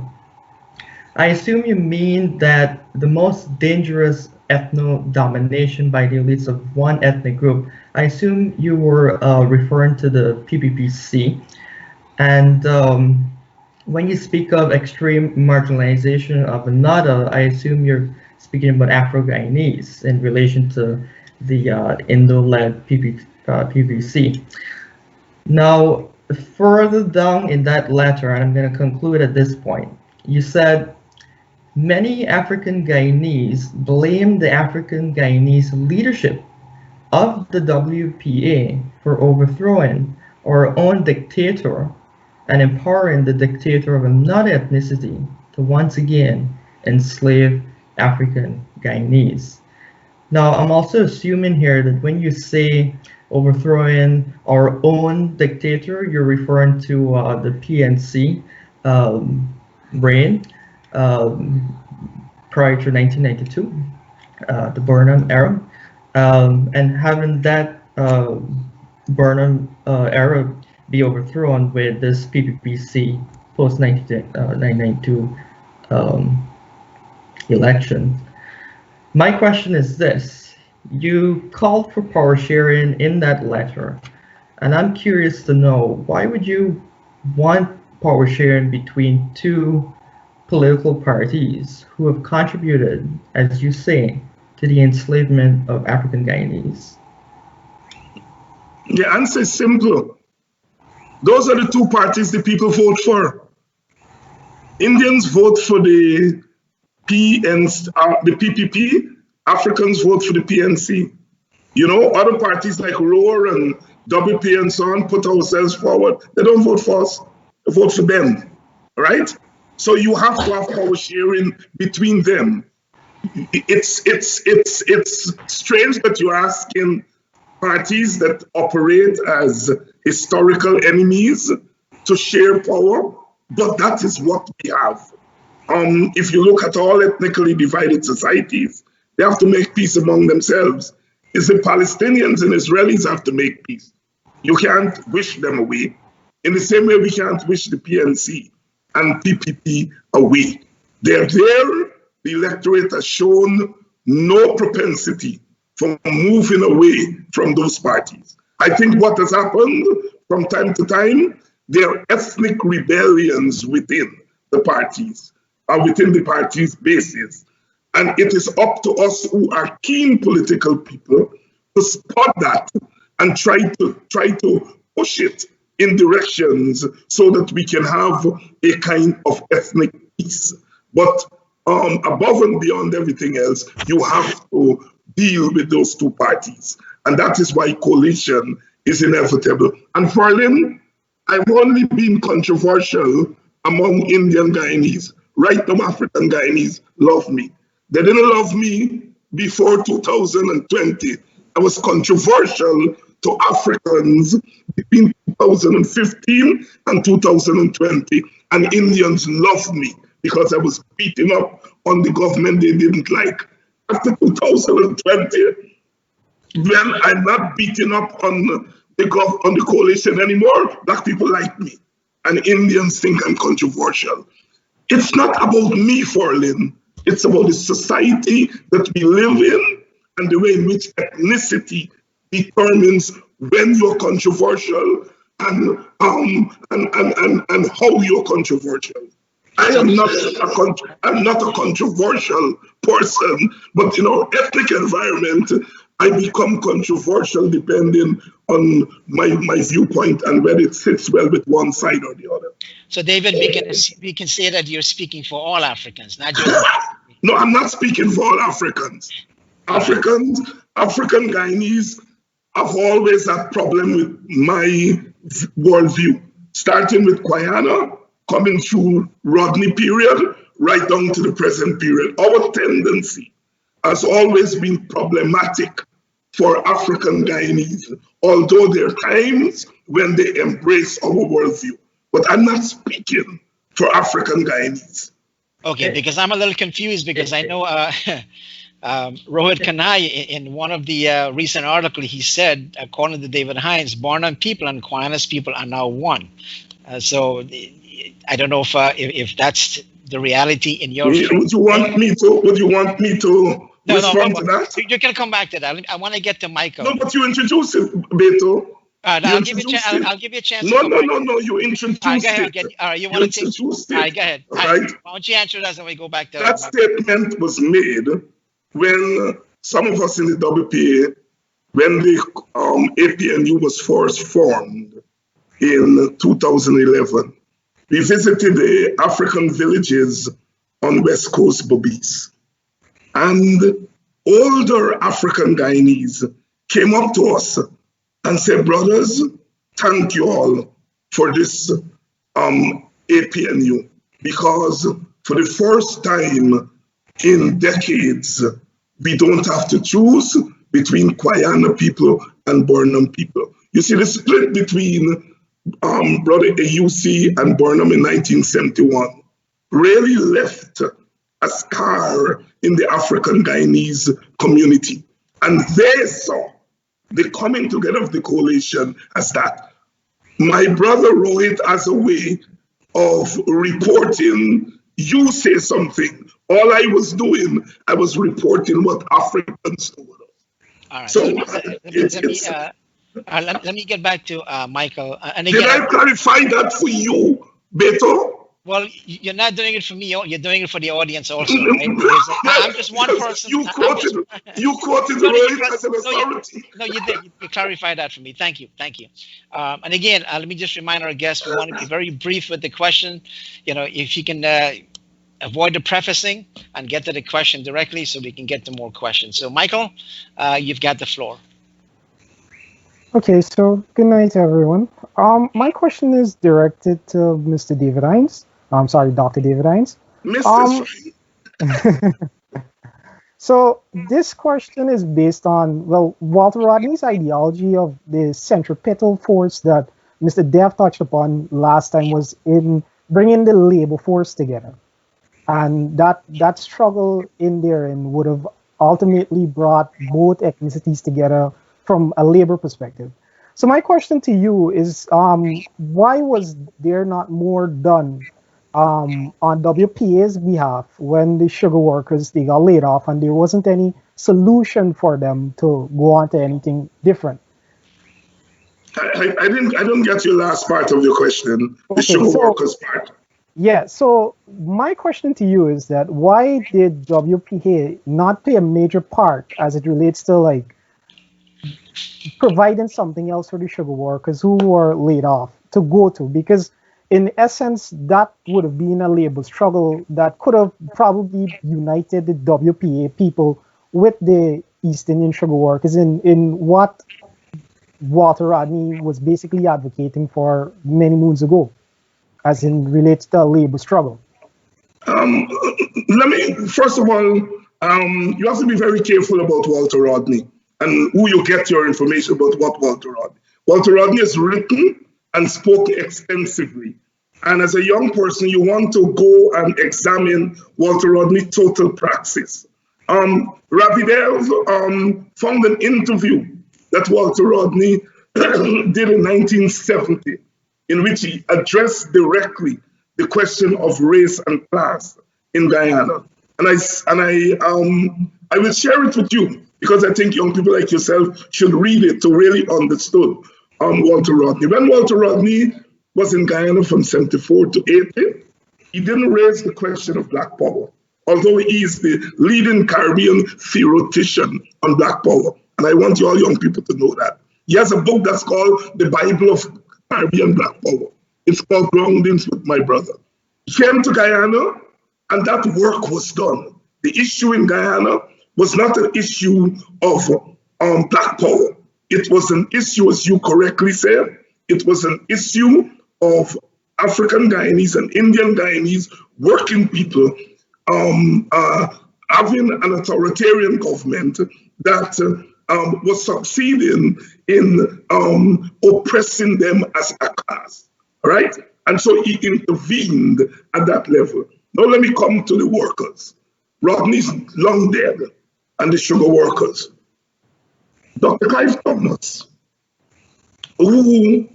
Speaker 4: I assume you mean that the most dangerous ethno-domination by the elites of one ethnic group, I assume you were referring to the PPPC. And when you speak of extreme marginalization of another, I assume you're speaking about Afro-Guyanese in relation to the Indo-led PPC. Now, further down in that letter, and I'm going to conclude at this point, you said, many African Guyanese blame the African Guyanese leadership of the WPA for overthrowing our own dictator and empowering the dictator of another ethnicity to once again enslave African Guyanese. Now, I'm also assuming here that when you say overthrowing our own dictator, you're referring to the PNC reign prior to 1992, the Burnham era, and having that Burnham era be overthrown with this PPPC post 1992 elections. My question is this: you called for power sharing in that letter, and I'm curious to know, why would you want power sharing between two political parties who have contributed, as you say, to the enslavement of African Guyanese?
Speaker 3: The answer is simple. Those are the two parties the people vote for. Indians vote for the PPP, Africans vote for the PNC. You know, other parties like ROAR and WP and so on put ourselves forward. They don't vote for us, they vote for them, right? So you have to have power sharing between them. It's strange that you're asking parties that operate as historical enemies to share power, but that is what we have. If you look at all ethnically divided societies, they have to make peace among themselves. It's the Palestinians and Israelis have to make peace. You can't wish them away. In the same way, we can't wish the PNC and PPP away. They're there. The electorate has shown no propensity for moving away from those parties. I think what has happened from time to time, there are ethnic rebellions within the parties, within the party's bases. And it is up to us who are keen political people to spot that and try to push it in directions so that we can have a kind of ethnic peace. But above and beyond everything else, you have to deal with those two parties. And that is why coalition is inevitable. And Farlin, I've only been controversial among Indian Guyanese. Right now, African Guyanese love me. They didn't love me before 2020. I was controversial to Africans between 2015 and 2020. And Indians loved me because I was beating up on the government they didn't like. After 2020, when I'm not beating up on the coalition anymore, Black people like me. And Indians think I'm controversial. It's not about me, Farlin. It's about the society that we live in and the way in which ethnicity determines when you're controversial and how you're controversial. I'm not a controversial person, but ethnic environment, I become controversial depending on my viewpoint and whether it sits well with one side or the other.
Speaker 1: So, David, we can say that you're speaking for all Africans, not just.
Speaker 3: No, I'm not speaking for all Africans. African Guyanese have always had problem with my worldview, starting with Guyana, coming through Rodney period, right down to the present period. Our tendency has always been problematic for African Guyanese, although there are times when they embrace our worldview. But I'm not speaking for African Guyanese.
Speaker 1: Okay, because I'm a little confused because I know Rohit Kanai, in one of the recent articles, he said, according to David Hines, Barnum people and Aquinas people are now one. So I don't know if that's the reality in your.
Speaker 3: Would you want me to respond to that?
Speaker 1: You can come back to that. I want to get to Michael.
Speaker 3: No, but you introduced it, Beto.
Speaker 1: I'll give you a chance.
Speaker 3: No, you introduced it.
Speaker 1: All right, you want to take. All right, go ahead.
Speaker 3: Right.
Speaker 1: Why don't you answer that and we go back to
Speaker 3: that statement was made when some of us in the WPA, when the APNU was first formed in 2011, we visited the African villages on West Coast Bobis. And older African Guyanese came up to us and said, brothers, thank you all for this APNU, because for the first time in decades, we don't have to choose between Guyana people and Burnham people. You see, the split between Brother AUC and Burnham in 1971 really left a scar in the African Guyanese community. And they saw the coming together of the coalition as that. My brother wrote it as a way of reporting, you say something. All I was doing, I was reporting what Africans told us.
Speaker 1: All right.
Speaker 3: So
Speaker 1: let me get back to Michael. And
Speaker 3: did
Speaker 1: again,
Speaker 3: I clarify that for you, Beto?
Speaker 1: well, you're not doing it for me. You're doing it for the audience also, right? Because I'm just one person.
Speaker 3: You quoted
Speaker 1: No, no,
Speaker 3: Rohit as an
Speaker 1: no,
Speaker 3: authority.
Speaker 1: no, you did. You clarified that for me. Thank you. Thank you. And again, let me just remind our guests, we want to be very brief with the question. You know, if you can avoid the prefacing and get to the question directly so we can get to more questions. So, Michael, you've got the floor.
Speaker 5: Okay, so good night, everyone. My question is directed to Mr. David Hines. I'm sorry, Dr. David Hines. So this question is based on, well, Walter Rodney's ideology of the centripetal force that Mr. Dev touched upon last time was in bringing the labor force together. And that struggle in there and would have ultimately brought both ethnicities together from a labor perspective. So my question to you is, why was there not more done on WPA's behalf when the sugar workers, they got laid off and there wasn't any solution for them to go on to anything different?
Speaker 3: I don't get your last part of your question, the sugar workers part.
Speaker 5: Yeah, so my question to you is that why did WPA not play a major part as it relates to like providing something else for the sugar workers who were laid off to go to? Because in essence, that would have been a labor struggle that could have probably united the WPA people with the East Indian sugar workers in what Walter Rodney was basically advocating for many moons ago, as in relates to labor struggle.
Speaker 3: First of all, you have to be very careful about Walter Rodney and who you get your information about what Walter Rodney. Walter Rodney has written and spoke extensively. And as a young person, you want to go and examine Walter Rodney's total praxis. Ravidel found an interview that Walter Rodney did in 1970, in which he addressed directly the question of race and class in Guyana. And I will share it with you because I think young people like yourself should read it to really understand Walter Rodney. When Walter Rodney was in Guyana from 74 to 80, he didn't raise the question of Black power, although he is the leading Caribbean theoretician on Black power. And I want you all young people to know that. He has a book that's called The Bible of Caribbean Black Power. It's called Groundings with My Brother. He came to Guyana and that work was done. The issue in Guyana was not an issue of Black power. It was an issue, as you correctly said, it was an issue of African Guyanese and Indian Guyanese working people having an authoritarian government that was succeeding in oppressing them as a class, right? And so he intervened at that level. Now let me come to the workers. Rodney's long dead, and the sugar workers. Dr. Clive Thomas, who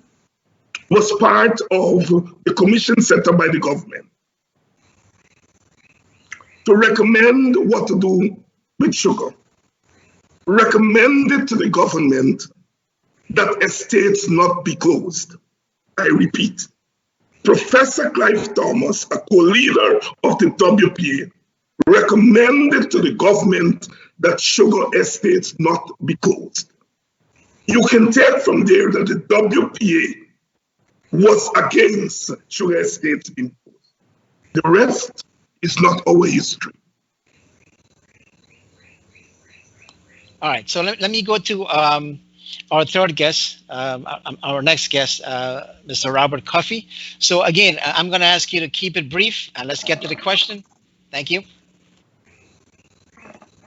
Speaker 3: was part of the commission set up by the government to recommend what to do with sugar, recommended to the government that estates not be closed. I repeat, Professor Clive Thomas, a co-leader of the WPA, recommended to the government that sugar estates not be closed. You can tell from there that the WPA was against sugar estates being closed. The rest is not our history.
Speaker 1: All right, so let me go to our third guest, our next guest, Mr. Robert Coffey. So again, I'm going to ask you to keep it brief and let's get to the question. Thank you.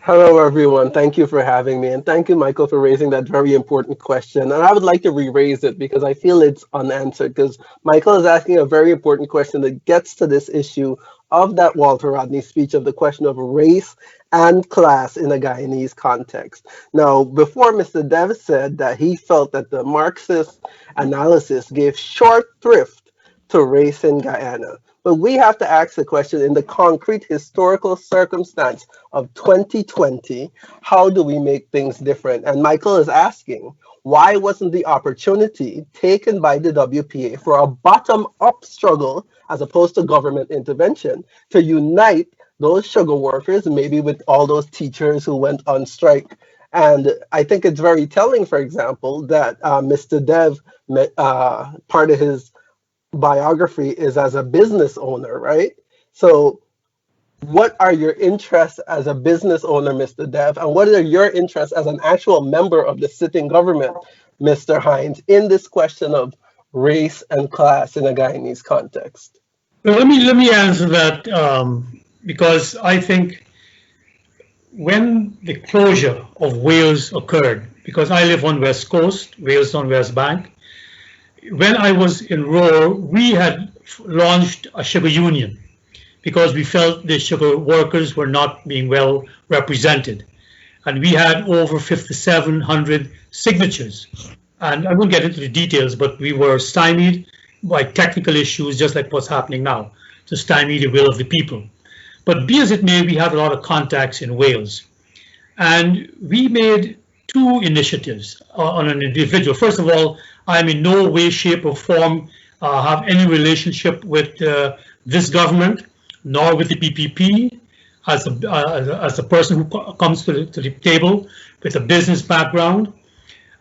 Speaker 6: Hello, everyone. Thank you for having me. And thank you, Michael, for raising that very important question. And I would like to re-raise it because I feel it's unanswered. Because Michael is asking a very important question that gets to this issue of that Walter Rodney speech of the question of race and class in a Guyanese context. Now, before Mr. Dev said that he felt that the Marxist analysis gave short thrift to race in Guyana. But we have to ask the question in the concrete historical circumstance of 2020, how do we make things different? And Michael is asking, why wasn't the opportunity taken by the WPA for a bottom up struggle as opposed to government intervention to unite those sugar workers, maybe with all those teachers who went on strike? And I think it's very telling, for example, that Mr. Dev, part of his biography is as a business owner, right? So what are your interests as a business owner, Mr. Dev, and what are your interests as an actual member of the sitting government, Mr. Hines, in this question of race and class in a Guyanese context?
Speaker 2: Well, let me answer that because I think when the closure of Wales occurred, because I live on West Coast, Wales on West Bank, when I was in Roar, we had launched a sugar union because we felt the sugar workers were not being well represented. And we had over 5,700 signatures. And I won't get into the details, but we were stymied by technical issues, just like what's happening now, to stymie the will of the people. But be as it may, we had a lot of contacts in Wales. And we made two initiatives on an individual. First of all, I'm in no way, shape, or form have any relationship with this government, nor with the PPP, as a person who comes to the table with a business background.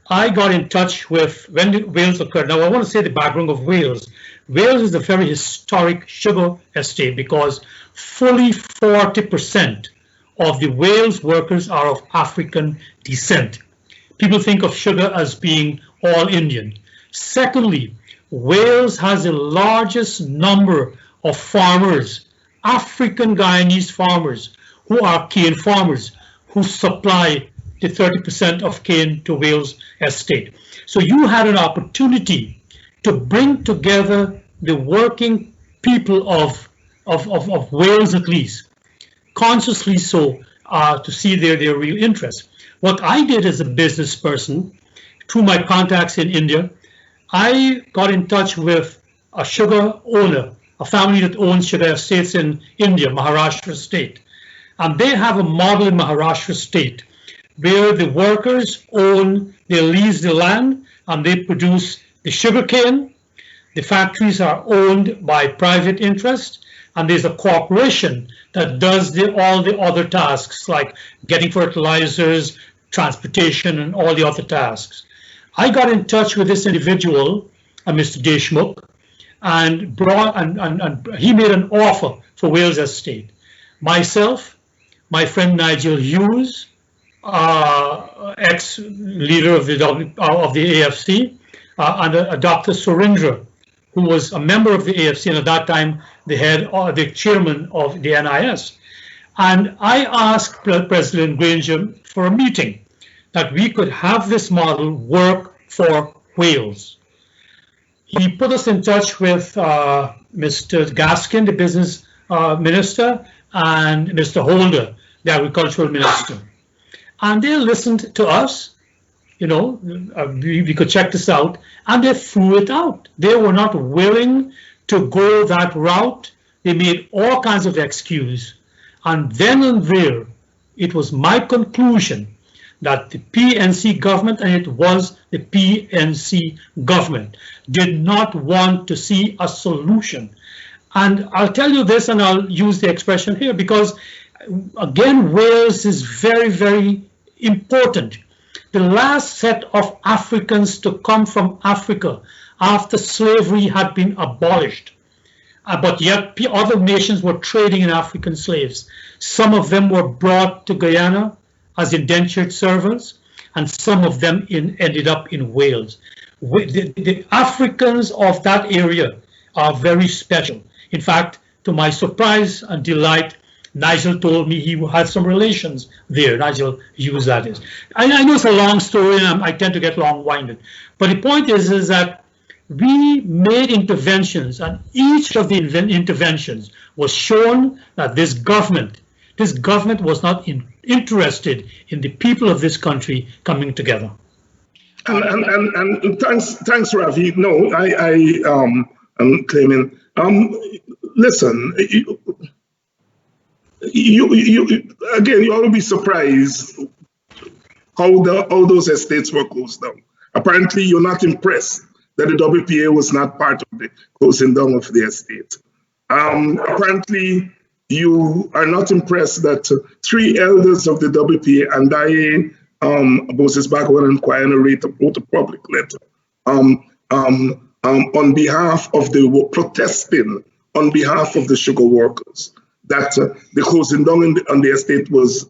Speaker 2: I got in touch with, when Wales occurred, now I want to say the background of Wales. Wales is a very historic sugar estate because fully 40% of the Wales workers are of African descent. People think of sugar as being all Indian. Secondly, Wales has the largest number of farmers, African Guyanese farmers, who are cane farmers, who supply the 30% of cane to Wales estate. So you had an opportunity to bring together the working people of Wales, at least, consciously so, to see their real interest. What I did as a business person, through my contacts in India, I got in touch with a sugar owner, a family that owns sugar estates in India, Maharashtra state. And they have a model in Maharashtra state where the workers they lease the land and they produce the sugar cane. The factories are owned by private interest, and there's a corporation that does all the other tasks like getting fertilizers, transportation, and all the other tasks. I got in touch with this individual, Mr. Deshmukh, and he made an offer for Wales Estate. Myself, my friend Nigel Hughes, ex-leader of the AFC, and Dr. Surendra, who was a member of the AFC and at that time the chairman of the NIS. And I asked President Granger for a meeting that we could have this model work for Wales. He put us in touch with Mr. Gaskin, the business minister, and Mr. Holder, the agricultural minister. And they listened to us, we could check this out, and they threw it out. They were not willing to go that route. They made all kinds of excuses. And then and there, it was my conclusion that the PNC government, and it was the PNC government, did not want to see a solution. And I'll tell you this, and I'll use the expression here, because again, Wales is very, very important. The last set of Africans to come from Africa after slavery had been abolished, but yet other nations were trading in African slaves. Some of them were brought to Guyana as indentured servants, and some of them ended up in Wales. The Africans of that area are very special. In fact, to my surprise and delight, Nigel told me he had some relations there. Nigel used that as. I know it's a long story, and I tend to get long-winded. But the point is that we made interventions, and each of the interventions was shown that this government was not interested in the people of this country coming together.
Speaker 3: And thanks, Ravi. No, I'm claiming. Listen, you again, you ought to be surprised how those estates were closed down. Apparently, you're not impressed that the WPA was not part of the closing down of the estate. Apparently, you are not impressed that three elders of the WPA, Andaye, Moses Bhagawan, and Kwayana wrote a public letter on behalf of the protesting on behalf of the sugar workers that the closing down on the estate was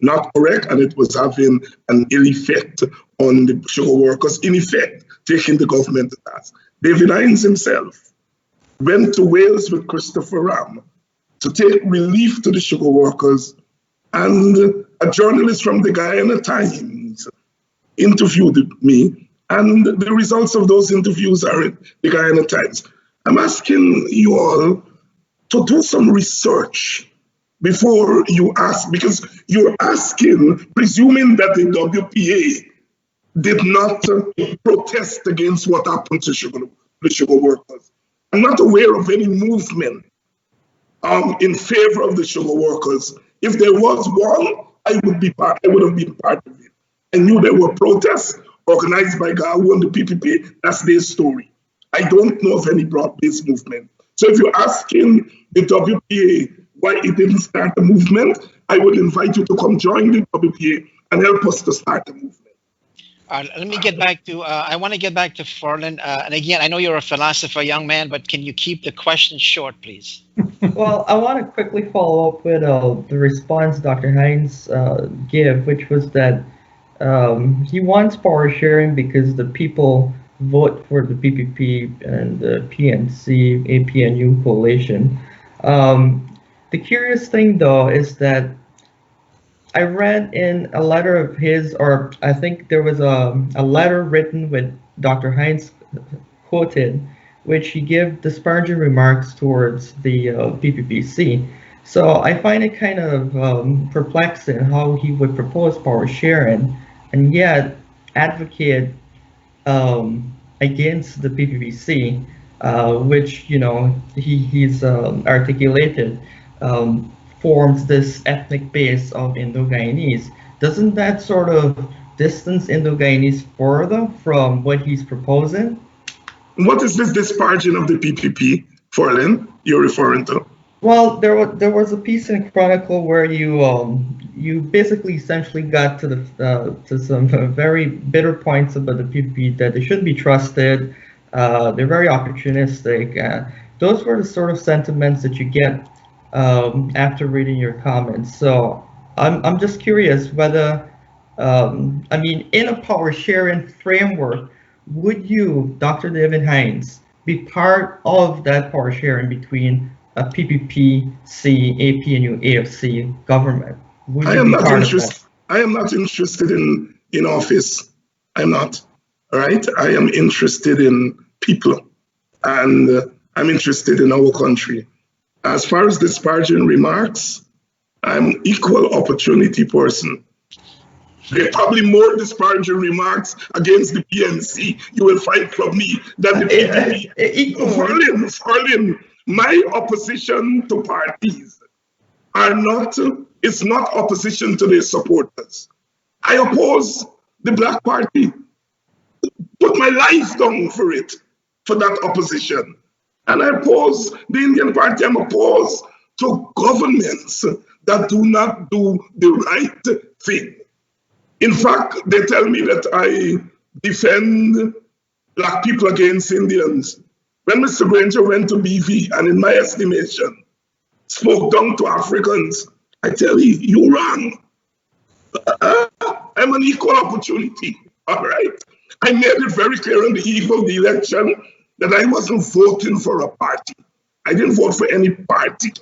Speaker 3: not correct, and it was having an ill effect on the sugar workers, in effect taking the government to task. David Hines himself went to Wales with Christopher Ram to take relief to the sugar workers, and a journalist from the Guyana Times interviewed me, and the results of those interviews are in the Guyana Times. I'm asking you all to do some research before you ask, because you're asking, presuming that the WPA did not protest against what happened to the sugar workers. I'm not aware of any movement in favor of the sugar workers. If there was one, I would have been part of it. I knew there were protests organized by GAWU and the PPP. That's their story. I don't know of any broad-based movement. So if you're asking the WPA why it didn't start the movement, I would invite you to come join the WPA and help us to start the movement.
Speaker 1: Let me get back to, I want to get back to Ferlin. And again, I know you're a philosopher, young man, but can you keep the question short, please?
Speaker 4: Well, I want to quickly follow up with the response Dr. Hines gave, which was that he wants power sharing because the people vote for the PPP and the PNC, APNU coalition. The curious thing, though, is that I read in a letter of his, or I think there was a letter written with Dr. Hines quoted, which he gave disparaging remarks towards the PPPC. So I find it kind of perplexing how he would propose power sharing and yet advocate against the PPPC, which, you know, he's articulated forms this ethnic base of Indo-Guyanese. Doesn't that sort of distance Indo-Guyanese further from what he's proposing?
Speaker 3: What is this disparaging of the PPP, Ferlin, you're referring to?
Speaker 4: Well, there was a piece in Chronicle where you basically essentially got to the to some very bitter points about the PPP, that they shouldn't be trusted. They're very opportunistic. Those were the sort of sentiments that you get after reading your comments. So I'm just curious whether, I mean, in a power sharing framework, would you, Dr. David Hines, be part of that power sharing between a PPP, C, APNU, AFC government?
Speaker 3: I am not interested in office. I'm not. All right. I am interested in people, and I'm interested in our country. As far as disparaging remarks, I'm equal opportunity person. There are probably more disparaging remarks against the PNC you will find from me than the PPP. Ferlin, my opposition to parties it's not opposition to their supporters. I oppose the Black Party. Put my life down for it, for that opposition. And I oppose the Indian Party. I'm opposed to governments that do not do the right thing. In fact, they tell me that I defend Black people against Indians. When Mr. Granger went to BV, and in my estimation, spoke down to Africans, I tell you, you're wrong. I'm an equal opportunity, all right? I made it very clear on the eve of the election that I wasn't voting for a party. I didn't vote for any party.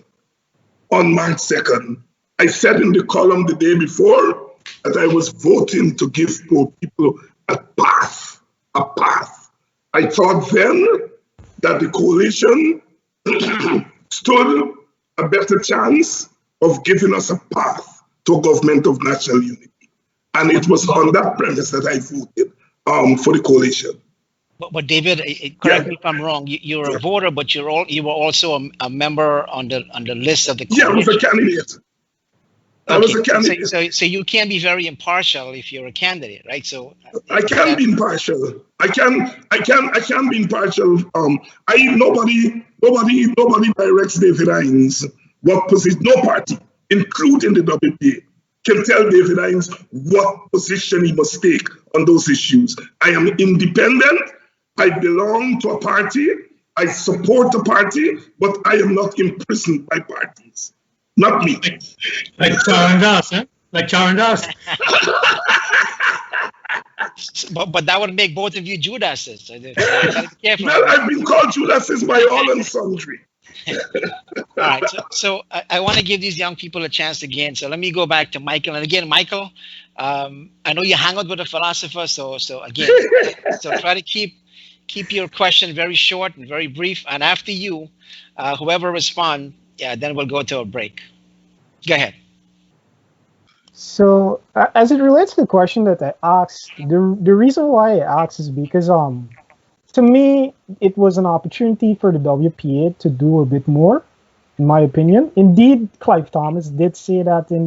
Speaker 3: on March 2nd, I said in the column the day before that I was voting to give poor people a path, a path. I thought then that the coalition stood a better chance of giving us a path to a government of national unity. And it was on that premise that I voted for the coalition.
Speaker 1: But David, correct me if I'm wrong. You're a voter, but you were also a member on the list of the coalition.
Speaker 3: Yeah, I was a candidate. I was a candidate.
Speaker 1: So you can't be very impartial if you're a candidate, right? So
Speaker 3: I can be impartial. I can be impartial. Nobody directs David Hines what position. No party, including the WPA, can tell David Hines what position he must take on those issues. I am independent. I belong to a party. I support a party, but I am not imprisoned by parties. Not me.
Speaker 2: Like Charandas, huh? Like Charandas.
Speaker 1: But that would make both of you Judases.
Speaker 3: Well, I've been called Judases by all and sundry.
Speaker 1: All right. So I want to give these young people a chance again. So let me go back to Michael. And again, Michael, I know you hang out with a philosopher. So again, so try to keep your question very short and very brief. And after you, whoever responds, then we'll go to a break. Go ahead.
Speaker 5: So as it relates to the question that I asked, the reason why I asked is because to me it was an opportunity for the WPA to do a bit more, in my opinion. Indeed, Clive Thomas did say that in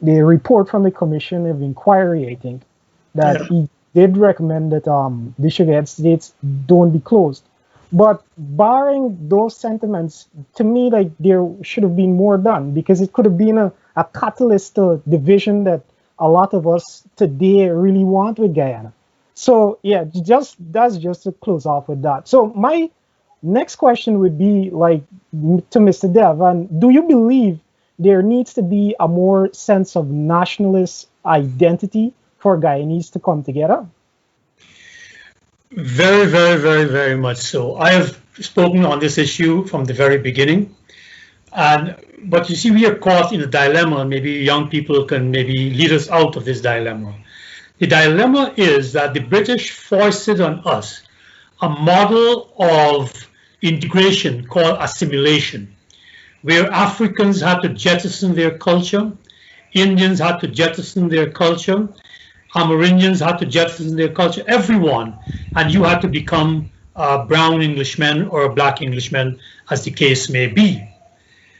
Speaker 5: the report from the Commission of Inquiry, I think, that he did recommend that the Sugar Estates don't be closed. But barring those sentiments, to me, like, there should have been more done, because it could have been a catalyst to division that a lot of us today really want with Guyana. So yeah, that's just to close off with that. So my next question would be like to Mr. Dev, and do you believe there needs to be a more sense of nationalist identity for Guyanese to come together?
Speaker 2: Very, very, very, very much so. I have spoken on this issue from the very beginning. But you see, we are caught in a dilemma. Maybe young people can maybe lead us out of this dilemma. The dilemma is that the British foisted on us a model of integration called assimilation, where Africans had to jettison their culture, Indians had to jettison their culture, Amerindians had to jettison their culture, everyone, and you had to become a brown Englishman or a black Englishman, as the case may be.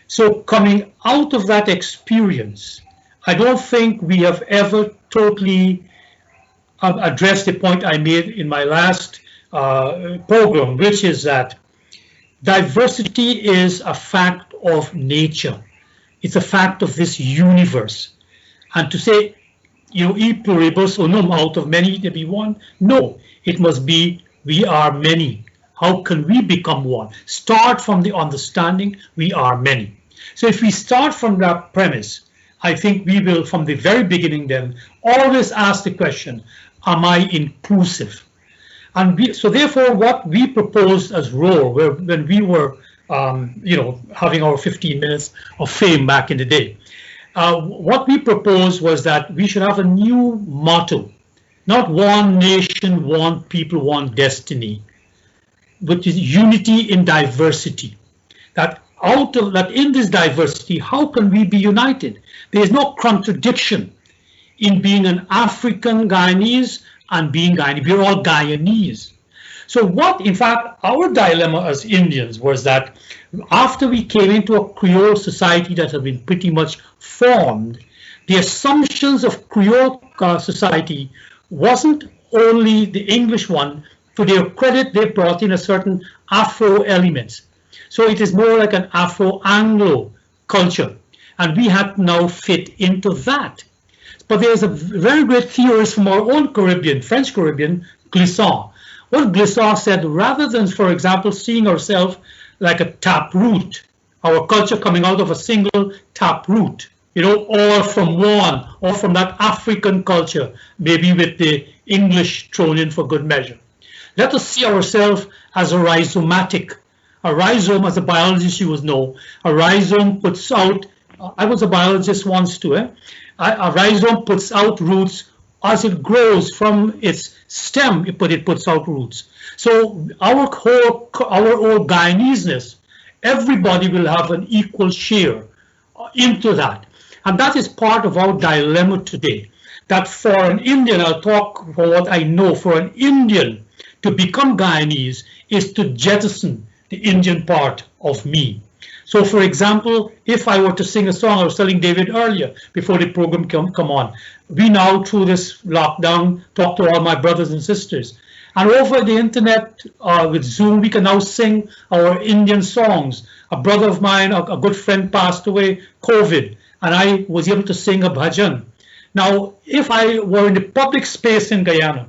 Speaker 2: So coming out of that experience, I don't think we have ever totally addressed the point I made in my last program, which is that diversity is a fact of nature. It's a fact of this universe. And to say, e pluribus unum, out of many there be one, no, it must be we are many. How can we become one? Start from the understanding we are many. So if we start from that premise, I think we will, from the very beginning then, always ask the question, am I inclusive? And so therefore, what we proposed as ROAR, when we were, having our 15 minutes of fame back in the day, what we proposed was that we should have a new motto, not one nation, one people, one destiny, which is unity in diversity. That in this diversity, how can we be united? There is no contradiction in being an African Guyanese and being Guyanese. We're all Guyanese. So what, in fact, our dilemma as Indians was that after we came into a Creole society that had been pretty much formed, the assumptions of Creole society wasn't only the English one. To their credit, they brought in a certain Afro elements. So it is more like an Afro-Anglo culture. And we had to now fit into that. But there's a very great theorist from our own Caribbean, French Caribbean, Glissant. What Glissant said, rather than, for example, seeing ourselves like a taproot, our culture coming out of a single taproot, or from one, or from that African culture, maybe with the English thrown in for good measure. Let us see ourselves as a rhizomatic A rhizome, as a biologist you would know, a rhizome puts out, I was a biologist once too, a rhizome puts out roots as it grows from its stem, it puts out roots. So our whole Guyaneseness, everybody will have an equal share into that. And that is part of our dilemma today. That for an Indian, I'll talk for what I know, for an Indian to become Guyanese is to jettison the Indian part of me. So, for example, if I were to sing a song, I was telling David earlier before the program come on, we now through this lockdown talk to all my brothers and sisters. And over the internet with Zoom, we can now sing our Indian songs. A brother of mine, a good friend, passed away, COVID, and I was able to sing a bhajan. Now, if I were in the public space in Guyana,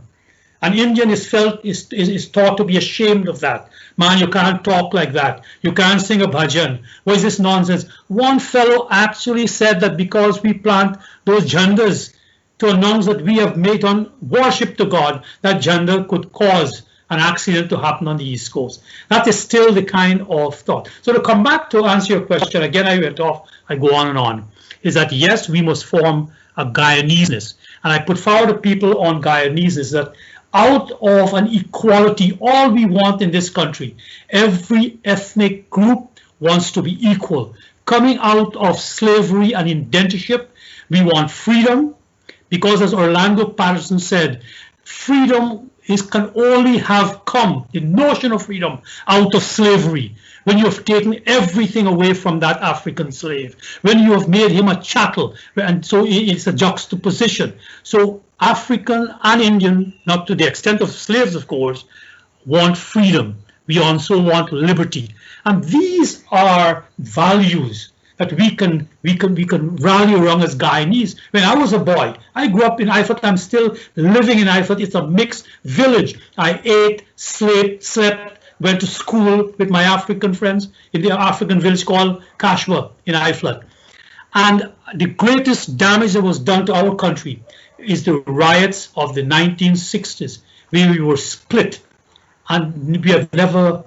Speaker 2: an Indian is thought to be ashamed of that. Man, you can't talk like that. You can't sing a bhajan. What is this nonsense? One fellow actually said that because we plant those jhandas to announce that we have made on worship to God, that jhanda could cause an accident to happen on the East Coast. That is still the kind of thought. So to come back to answer your question, again, I went off, I go on, is that yes, we must form a Guyaneseness. And I put forward to people on Guyaneseness that out of an equality, all we want in this country, every ethnic group wants to be equal. Coming out of slavery and indentureship, we want freedom, because as Orlando Patterson said, freedom can only have come, the notion of freedom, out of slavery. When you have taken everything away from that African slave, when you have made him a chattel, and so it's a juxtaposition. So African and Indian, not to the extent of slaves, of course, want freedom. We also want liberty. And these are values that we can rally around as Guyanese. When I was a boy, I grew up in Ifat. I'm still living in Ifat. It's a mixed village. I ate, slept, went to school with my African friends in the African village called Kashwa in Ifat. And the greatest damage that was done to our country is the riots of the 1960s, where we were split, and we have never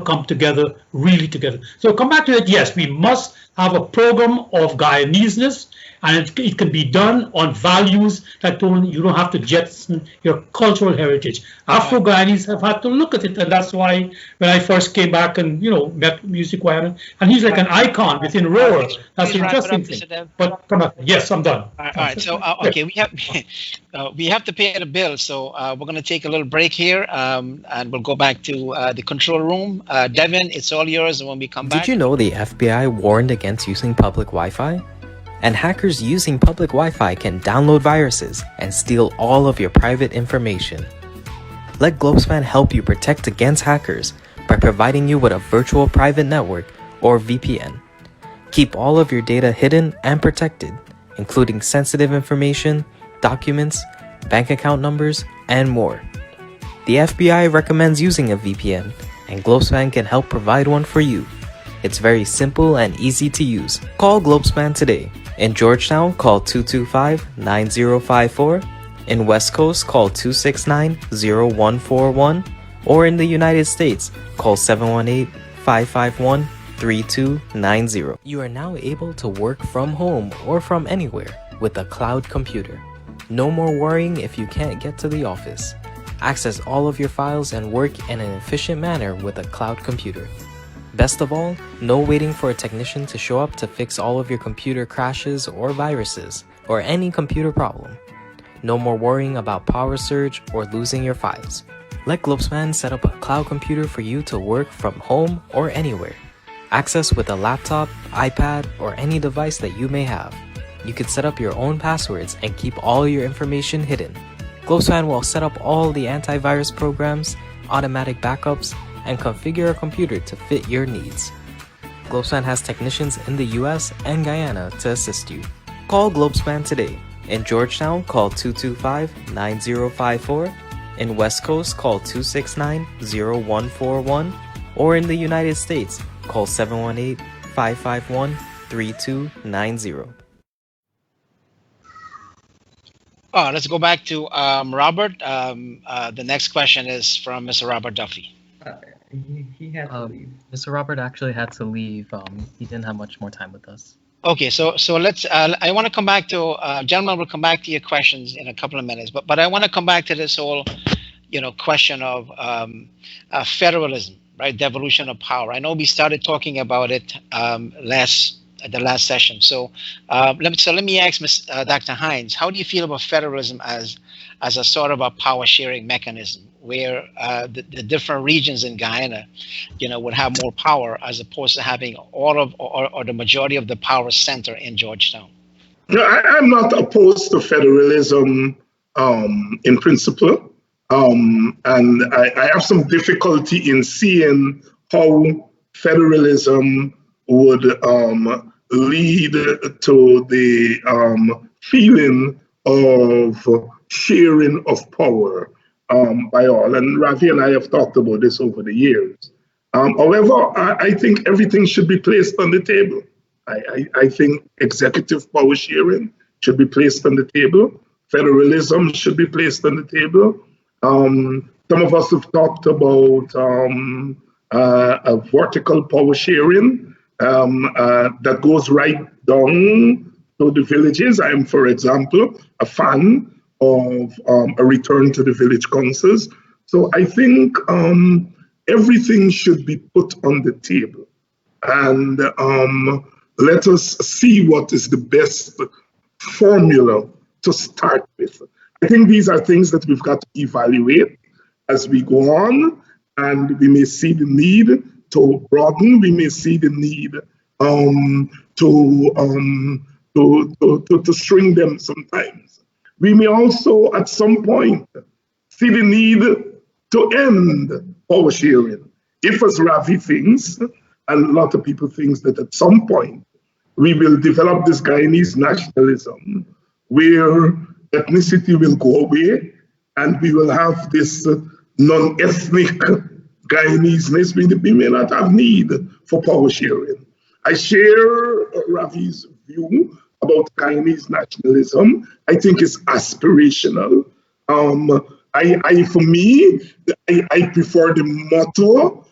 Speaker 2: come together, really together. So come back to it, yes, we must have a program of Guyaneseness, and it can be done on values that you don't have to jettison your cultural heritage. Afro-Guyanese have had to look at it, and that's why when I first came back and met Music Wire, and he's like an icon within Roar. That's the interesting thing. But come on, yes, I'm done.
Speaker 1: All right. So okay, we have to pay the bill. So we're going to take a little break here, and we'll go back to the control room. Devin, it's all yours. And when we come back,
Speaker 7: did you know the FBI warned against using public Wi-Fi? And hackers using public Wi-Fi can download viruses and steal all of your private information. Let Globespan help you protect against hackers by providing you with a virtual private network or VPN. Keep all of your data hidden and protected, including sensitive information, documents, bank account numbers, and more. The FBI recommends using a VPN, and Globespan can help provide one for you. It's very simple and easy to use. Call Globespan today. In Georgetown, call 225-9054. In West Coast, call 269-0141. Or in the United States, call 718-551-3290. You are now able to work from home or from anywhere with a cloud computer. No more worrying if you can't get to the office. Access all of your files and work in an efficient manner with a cloud computer. Best of all, no waiting for a technician to show up to fix all of your computer crashes or viruses, or any computer problem. No more worrying about power surge or losing your files. Let Globespan set up a cloud computer for you to work from home or anywhere. Access with a laptop, iPad, or any device that you may have. You can set up your own passwords and keep all your information hidden. Globespan will set up all the antivirus programs, automatic backups, and configure a computer to fit your needs. Globespan has technicians in the US and Guyana to assist you. Call Globespan today. In Georgetown, call 225-9054. In West Coast, call 269-0141. Or in the United States, call 718-551-3290.
Speaker 1: Let's go back to Robert. The next question is from Mr. Robert Duffy.
Speaker 4: He had to leave.
Speaker 8: Mr. Robert actually had to leave. He didn't have much more time with us.
Speaker 1: Okay, so let's. I want to come back to gentlemen. We'll come back to your questions in a couple of minutes, but I want to come back to this whole, question of federalism, right? Devolution of power. I know we started talking about it at the last session. So let me ask Dr. Hines, how do you feel about federalism as a sort of a power sharing mechanism where the different regions in Guyana, would have more power as opposed to having all of or the majority of the power center in Georgetown?
Speaker 3: No, I'm not opposed to federalism in principle. And I have some difficulty in seeing how federalism would lead to the feeling of sharing of power by all. And Ravi and I have talked about this over the years. However, I think everything should be placed on the table. I think executive power sharing should be placed on the table. Federalism should be placed on the table. Some of us have talked about a vertical power sharing that goes right down to the villages. I am, for example, a fan of a return to the village councils. So I think everything should be put on the table. And let us see what is the best formula to start with. I think these are things that we've got to evaluate as we go on, and we may see the need to broaden. We may see the need to string them sometimes. We may also, at some point, see the need to end power sharing. If, as Ravi thinks, and a lot of people think that at some point we will develop this Guyanese nationalism where ethnicity will go away and we will have this non-ethnic Guyaneseness, we may not have need for power sharing. I share Ravi's view about Guyanese nationalism. I think it's aspirational. For me, I prefer the motto,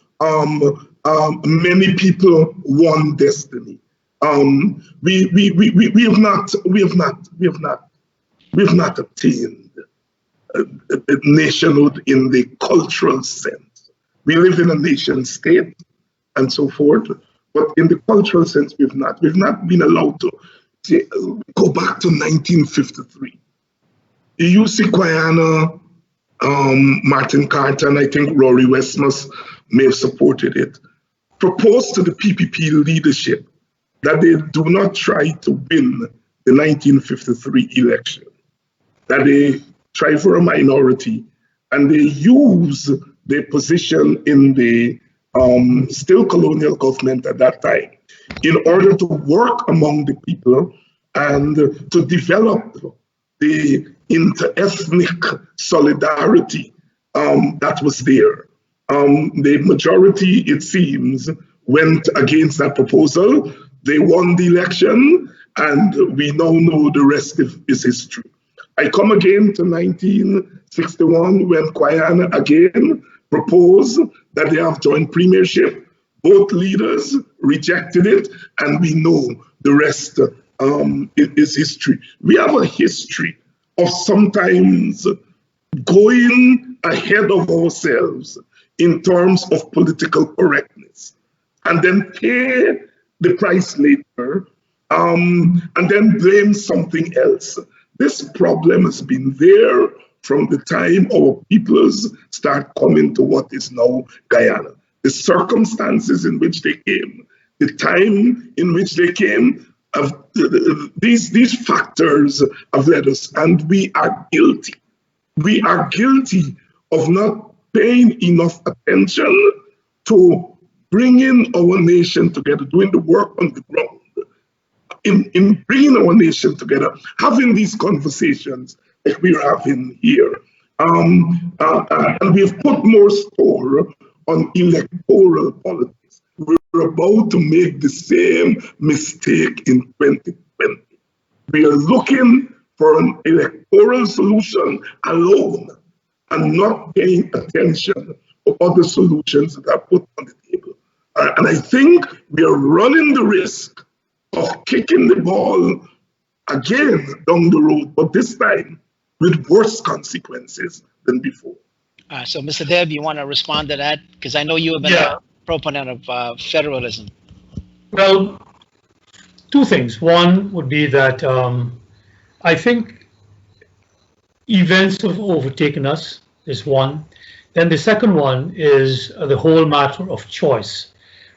Speaker 3: many people, one destiny. We have not attained nationhood in the cultural sense. We live in a nation state and so forth, but in the cultural sense, we've not been allowed to go back to 1953. The UC Guyana, Martin Carter, and I think Rory Westmus may have supported it, proposed to the PPP leadership that they do not try to win the 1953 election, that they try for a minority, and they use their position in the still colonial government at that time in order to work among the people and to develop the inter-ethnic solidarity that was there. The majority, it seems, went against that proposal. They won the election, and we now know the rest is history. I come again to 1961 when Guyana again proposed that they have joint premiership. Both leaders rejected it, and we know the rest is history. We have a history of sometimes going ahead of ourselves in terms of political correctness, and then pay the price later, and then blame something else. This problem has been there from the time our peoples start coming to what is now Guyana. The circumstances in which they came, the time in which they came, these factors have led us, and we are guilty. We are guilty of not paying enough attention to bringing our nation together, doing the work on the ground, in bringing our nation together, having these conversations that we're having here. And we've put more store on electoral politics. We're about to make the same mistake in 2020. We are looking for an electoral solution alone and not paying attention for other solutions that are put on the table. And I think we are running the risk of kicking the ball again down the road, but this time with worse consequences than before.
Speaker 1: So, Mr. Deb, you want to respond to that? Because I know you have been a proponent of federalism.
Speaker 2: Well, two things. One would be that I think events have overtaken us is one. Then the second one is the whole matter of choice.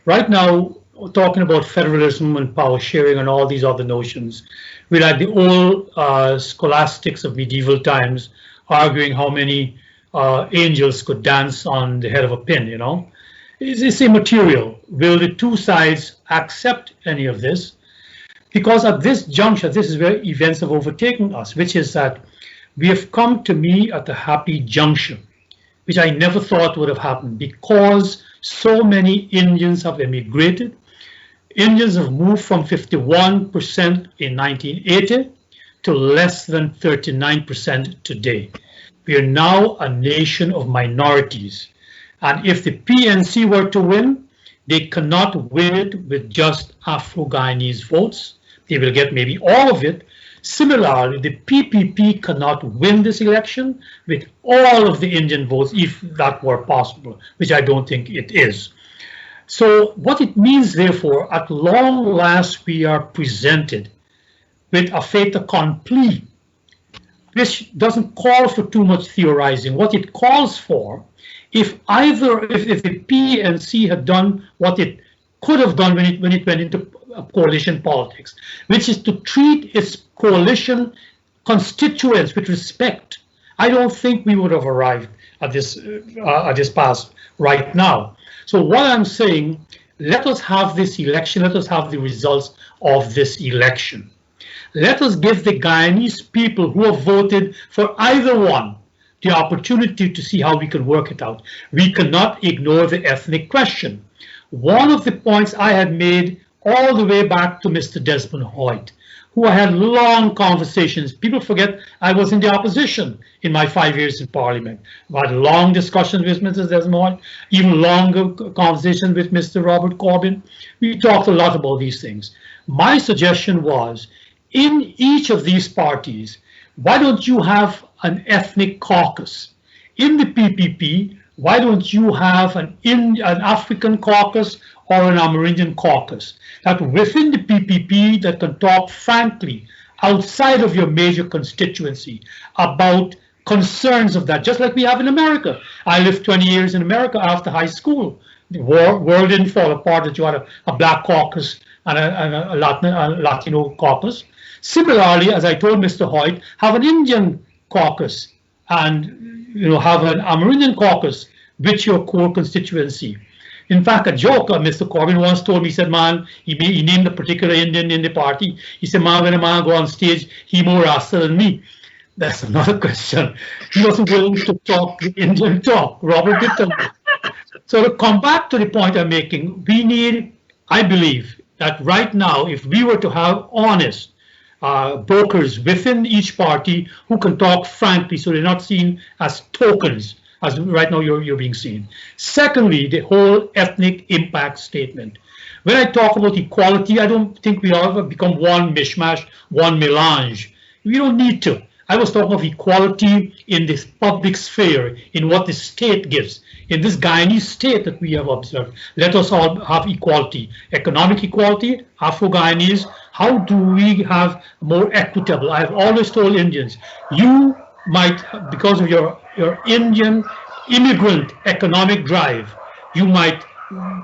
Speaker 2: Right now, talking about federalism and power sharing and all these other notions, we're like the old scholastics of medieval times arguing how many angels could dance on the head of a pin, you know. It's immaterial. Will the two sides accept any of this? Because at this juncture, this is where events have overtaken us, which is that we have come to me at a happy juncture, which I never thought would have happened because so many Indians have immigrated. Indians have moved from 51% in 1980 to less than 39% today. We are now a nation of minorities. And if the PNC were to win, they cannot win it with just Afro-Guyanese votes. They will get maybe all of it. Similarly, the PPP cannot win this election with all of the Indian votes, if that were possible, which I don't think it is. So what it means, therefore, at long last, we are presented with a fait accompli, which doesn't call for too much theorizing. What it calls for, if the PNC had done what it could have done when it went into coalition politics, which is to treat its coalition constituents with respect, I don't think we would have arrived at this pass right now. So what I'm saying, let us have this election, let us have the results of this election. Let us give the Guyanese people who have voted for either one the opportunity to see how we can work it out. We cannot ignore the ethnic question. One of the points I had made all the way back to Mr. Desmond Hoyt, who I had long conversations. People forget I was in the opposition in my 5 years in Parliament. I had long discussions with Mr. Desmond Hoyt, even longer conversations with Mr. Robert Corbyn. We talked a lot about these things. My suggestion was, in each of these parties, why don't you have an ethnic caucus? In the PPP, why don't you have an African caucus or an Amerindian caucus? That within the PPP that can talk frankly outside of your major constituency about concerns of that, just like we have in America. I lived 20 years in America after high school. The world didn't fall apart that you had a black caucus and a Latino caucus. Similarly, as I told Mr. Hoyt, have an Indian caucus and have an Amerindian caucus with your core constituency. In fact, a joke, Mr. Corbyn once told me, he said, man, he named a particular Indian in the party. He said, man, when a man go on stage, he more Rasta than me. That's another question. He wasn't willing to talk the Indian talk. Robert did tell me. So to come back to the point I'm making, we need, I believe, that right now, if we were to have honest brokers within each party who can talk frankly so they're not seen as tokens, as right now you're being seen. Secondly, the whole ethnic impact statement. When I talk about equality, I don't think we all become one mishmash, one melange. We don't need to. I was talking of equality in this public sphere, in what the state gives. In this Guyanese state that we have observed, let us all have equality. Economic equality, Afro-Guyanese, how do we have more equitable? I've always told Indians, you might, because of your Indian immigrant economic drive, you might,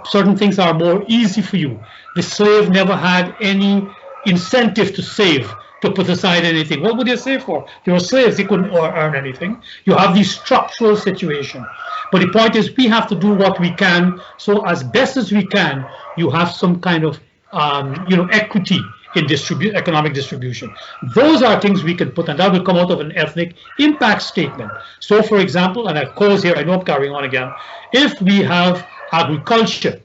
Speaker 2: certain things are more easy for you. The slave never had any incentive to save, to put aside anything. What would they save for? They were slaves, they couldn't earn anything. You have these structural situation. But the point is, we have to do what we can, so as best as we can, you have some kind of equity in economic distribution. Those are things we can put, and that will come out of an ethnic impact statement. So, for example, and I close here, I know I'm carrying on again, if we have agriculture,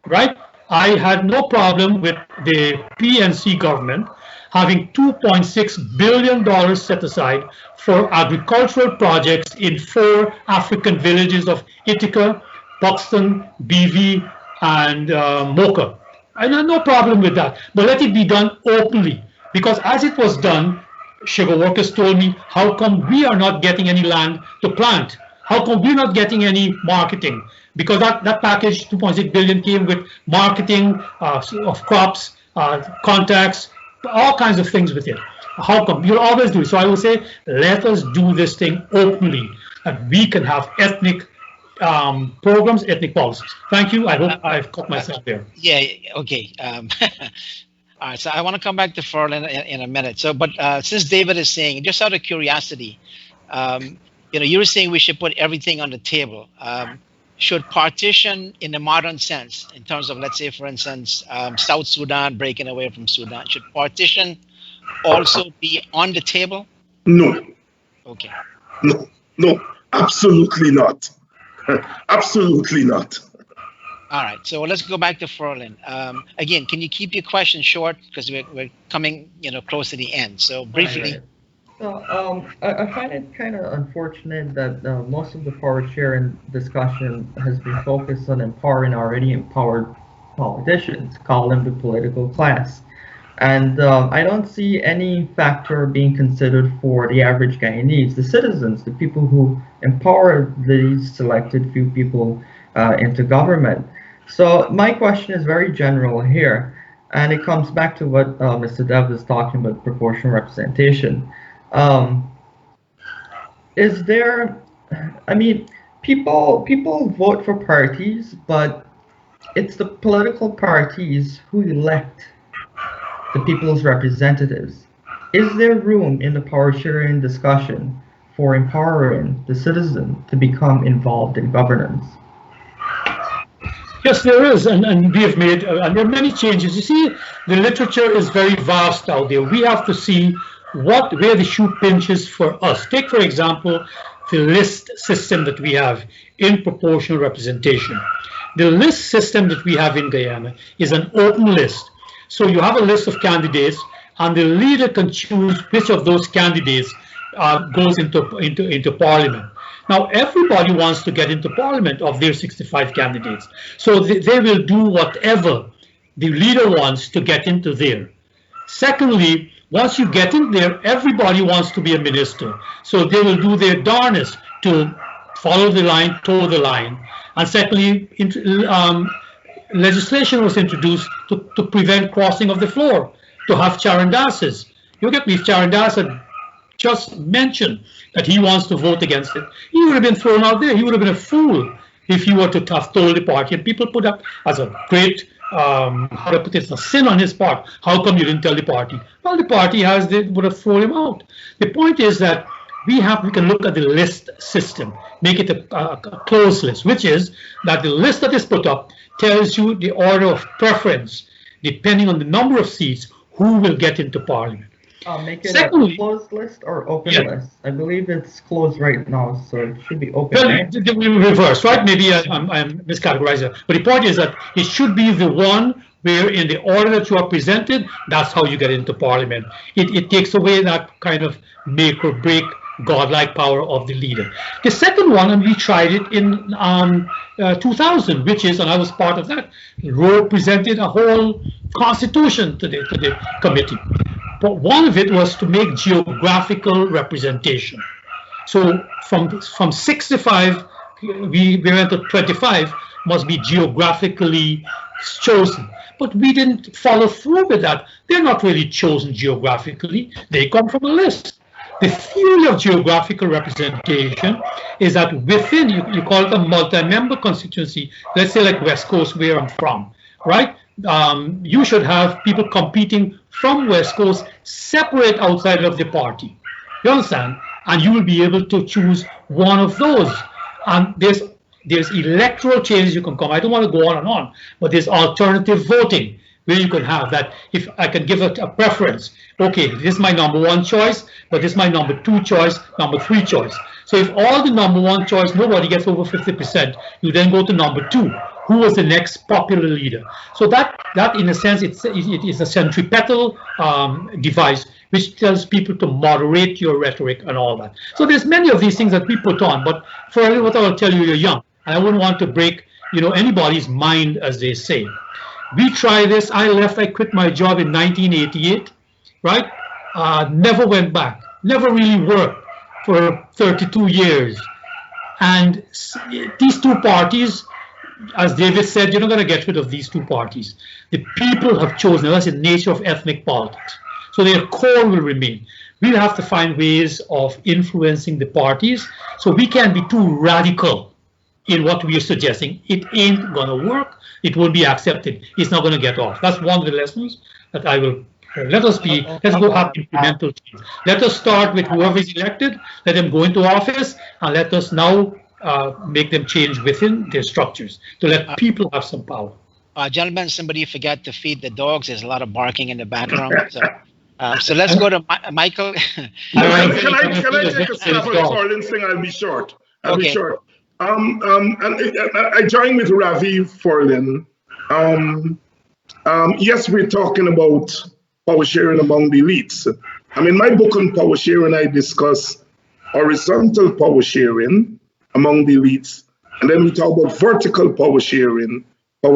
Speaker 2: right? I had no problem with the PNC government having $2.6 billion set aside for agricultural projects in 4 African villages of Ithaca, Buxton, BV, and Mocha. I have no problem with that, but let it be done openly, because as it was done, sugar workers told me, how come we are not getting any land to plant? How come we're not getting any marketing? Because that package, 2.6 billion, came with marketing of crops, contacts, all kinds of things with it. How come? You'll always do it. So I will say, let us do this thing openly, that we can have ethnic programs, ethnic policies. Thank you. I hope I've caught myself there.
Speaker 1: Yeah, okay. All right, so I want to come back to Ferlin in a minute. So, but since David is saying, just out of curiosity, you were saying we should put everything on the table. Should partition in the modern sense, in terms of, let's say, for instance, South Sudan breaking away from Sudan, should partition also be on the table?
Speaker 3: No.
Speaker 1: Okay.
Speaker 3: No, absolutely not. Absolutely not.
Speaker 1: All right, so let's go back to Ferlin. Again, can you keep your question short, because we're coming, close to the end. So briefly.
Speaker 4: Right. So I find it kind of unfortunate that most of the power sharing discussion has been focused on empowering already empowered politicians, call them the political class. And I don't see any factor being considered for the average Guyanese, the citizens, the people who empower these selected few people into government. So my question is very general here, and it comes back to what Mr. Dev is talking about, proportional representation. Is there, I mean, people vote for parties, but it's the political parties who elect the people's representatives. Is there room in the power sharing discussion for empowering the citizen to become involved in governance?
Speaker 2: Yes, there is, and we have made, and there are many changes. You see, the literature is very vast out there. We have to see where the shoe pinches for us. Take, for example, the list system that we have in proportional representation. The list system that we have in Guyana is an open list. So you have a list of candidates, and the leader can choose which of those candidates goes into parliament. Now, everybody wants to get into parliament of their 65 candidates. So they will do whatever the leader wants to get into there. Secondly, once you get in there, everybody wants to be a minister. So they will do their darnest to follow the line, toe the line. And secondly, legislation was introduced to prevent crossing of the floor, to have Charandasas. You get me, if Charandas had just mentioned that he wants to vote against it, he would have been thrown out there. He would have been a fool if he were to have told the party. And people put up as a great, how to put it, a sin on his part. How come you didn't tell the party? Well, the party would have thrown him out. The point is that we can look at the list system, make it a closed list, which is that the list that is put up tells you the order of preference, depending on the number of seats, who will get into parliament.
Speaker 4: Make it a closed list or open list? I believe it's closed right now, so it should be open.
Speaker 2: Well, it will reverse, right? Maybe I'm miscategorizing. But the point is that it should be the one where in the order that you are presented, that's how you get into parliament. It takes away that kind of make or break godlike power of the leader. The second one, and we tried it in 2000, which is, and I was part of that, Roe presented a whole constitution to the committee. But one of it was to make geographical representation. So from 65, we went to 25, must be geographically chosen. But we didn't follow through with that. They're not really chosen geographically. They come from a list. The theory of geographical representation is that within, you call it a multi-member constituency, let's say like West Coast, where I'm from, right? You should have people competing from West Coast separate outside of the party. You understand? And you will be able to choose one of those. And there's electoral changes you can come. I don't want to go on and on, but there's alternative voting where you can have that. If I can give it a preference, okay, this is my number one choice, but this is my number two choice, number three choice. So if all the number one choice, nobody gets over 50%, you then go to number two. who was the next popular leader. So that in a sense, it is a centripetal device which tells people to moderate your rhetoric and all that. So there's many of these things that we put on, but for what I will tell you, you're young, and I wouldn't want to break anybody's mind, as they say. We try this. I quit my job in 1988, right? Never went back, never really worked for 32 years. And these two parties, as David said, you're not going to get rid of these two parties. The people have chosen, that's the nature of ethnic politics. So their core will remain. We'll have to find ways of influencing the parties so we can't be too radical in what we are suggesting. It ain't going to work. It won't be accepted. It's not going to get off. That's one of the lessons that I will. Let's go have incremental change. Let us start with whoever is elected, let them go into office, and let us now make them change within their structures to let people have some power.
Speaker 1: Gentlemen, somebody forgot to feed the dogs. There's a lot of barking in the background. So let's go to Michael.
Speaker 3: Can I take a stab at Farland's thing? I'll be short. I'll be short. And I join with Ravi Farland. Yes, we're talking about power sharing among the elites. In my book on power sharing, I discuss horizontal power sharing among the elites, and then we talk about vertical power sharing the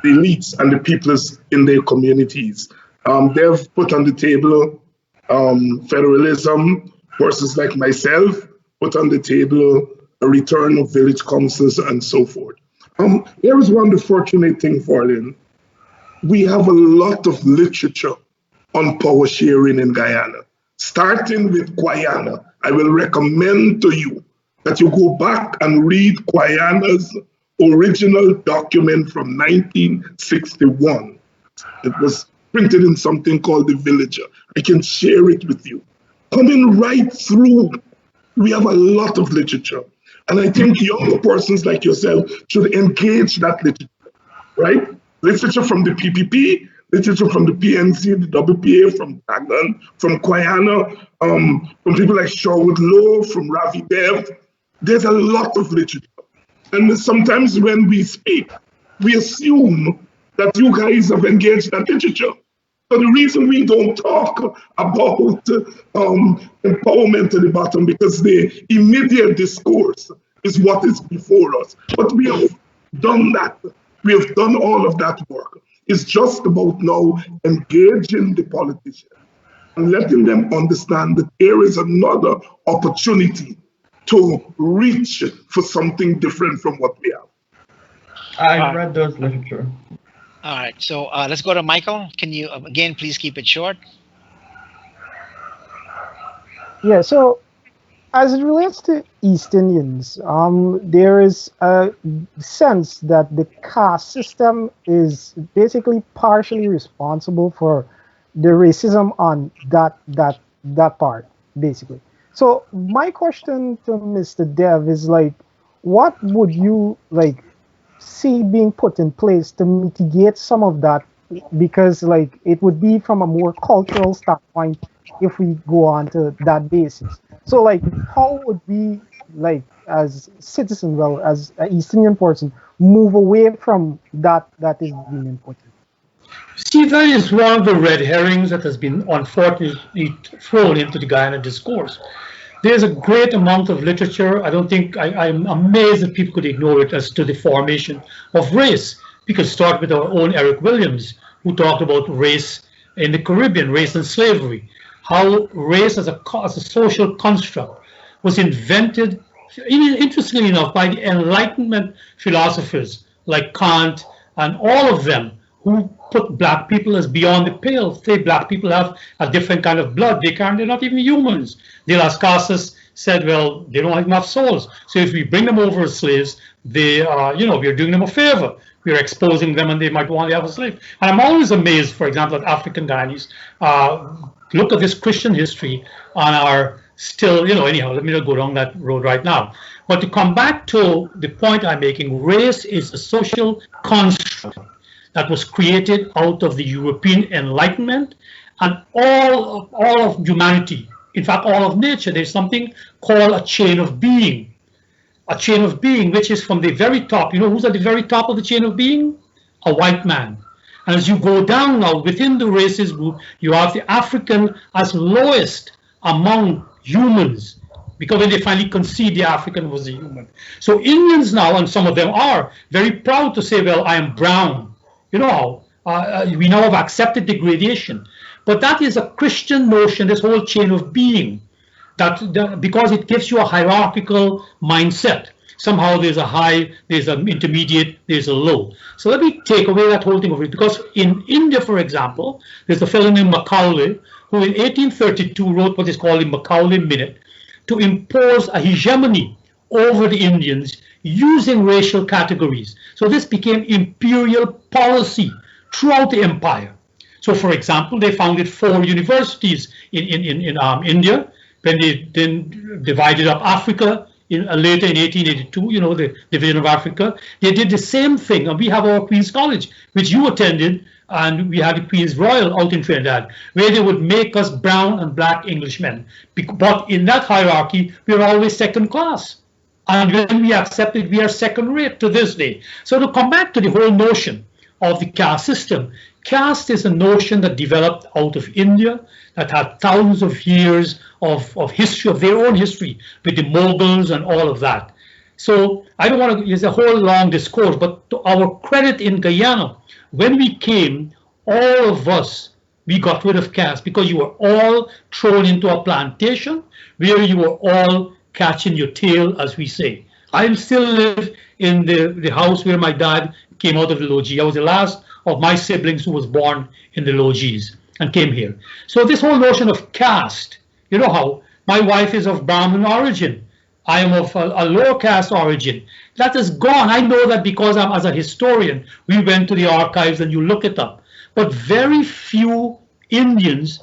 Speaker 3: elites and the peoples in their communities. They've put on the table federalism, persons like myself put on the table a return of village councils and so forth. Here is one of the fortunate thing, Farland. We have a lot of literature on power sharing in Guyana. Starting with Guyana, I will recommend to you that you go back and read Guyana's original document from 1961. It was printed in something called The Villager. I can share it with you. Coming right through, we have a lot of literature. And I think young persons like yourself should engage that literature, right? Literature from the PPP, literature from the PNC, the WPA, from Dagan, from Guyana, from people like Sherwood Lowe, from Ravi Dev. There's a lot of literature. And sometimes when we speak, we assume that you guys have engaged that literature. So the reason we don't talk about empowerment at the bottom, because the immediate discourse is what is before us. But we have done that. We have done all of that work. It's just about now engaging the politicians and letting them understand that there is another opportunity to reach for something different from what we have.
Speaker 4: I read those literature.
Speaker 1: All right, so let's go to Michael. Can you, again, please keep it short?
Speaker 5: Yeah, so as it relates to East Indians, there is a sense that the caste system is basically partially responsible for the racism on that part, basically. So my question to Mr. Dev is like, what would you like see being put in place to mitigate some of that? Because like it would be from a more cultural standpoint if we go on to that basis. So like, how would we, like, as citizens, well, as an East Indian person, move away from that is being important?
Speaker 2: See, that is one of the red herrings that has been unfortunately thrown into the Guyana discourse. There's a great amount of literature. I don't think, I'm amazed that people could ignore it as to the formation of race. We could start with our own Eric Williams, who talked about race in the Caribbean, race and slavery. How race as a social construct was invented, even interestingly enough, by the Enlightenment philosophers like Kant and all of them, who put black people as beyond the pale. Say black people have a different kind of blood. They're not even humans. De Las Casas said, well, they don't have enough souls. So if we bring them over as slaves, they are, we're doing them a favor. We're exposing them and they might want to have a slave. And I'm always amazed, for example, at African Guyanese. Look at this Christian history on our still, anyhow, let me not go down that road right now. But to come back to the point I'm making, race is a social construct that was created out of the European Enlightenment and all of humanity, in fact, all of nature. There's something called a chain of being. a chain of being which is from the very top. You know who's at the very top of the chain of being? A white man. And as you go down now within the races group, you have the African as lowest among humans, because when they finally concede the African was a human. So Indians now, and some of them are very proud to say, well, I am brown. You know, we now have accepted degradation. But that is a Christian notion, this whole chain of being, because it gives you a hierarchical mindset. Somehow there's a high, there's an intermediate, there's a low. So let me take away that whole thing of it, because in India, for example, there's a fellow named Macaulay, who in 1832 wrote what is called the Macaulay Minute, to impose a hegemony over the Indians using racial categories. So this became imperial policy throughout the empire. So for example, they founded 4 universities in India, when they then divided up Africa later in 1882, you know, the division of Africa. They did the same thing, and we have our Queen's College, which you attended, and we had the Queen's Royal out in Trinidad, where they would make us brown and black Englishmen. But in that hierarchy, we are always second class. And when we accept it, we are second rate to this day. So to come back to the whole notion of the caste system, caste is a notion that developed out of India, that had thousands of years of history, of their own history, with the Mughals and all of that. So I don't want to use a whole long discourse, but to our credit in Guyana, when we came, all of us, we got rid of caste, because you were all thrown into a plantation where you were all catching your tail, as we say. I still live in the house where my dad came out of the logis. I was the last of my siblings who was born in the logis and came here. So this whole notion of caste, you know how my wife is of Brahmin origin, I am of a lower caste origin. That is gone. I know that because I'm, as a historian, we went to the archives and you look it up. But very few Indians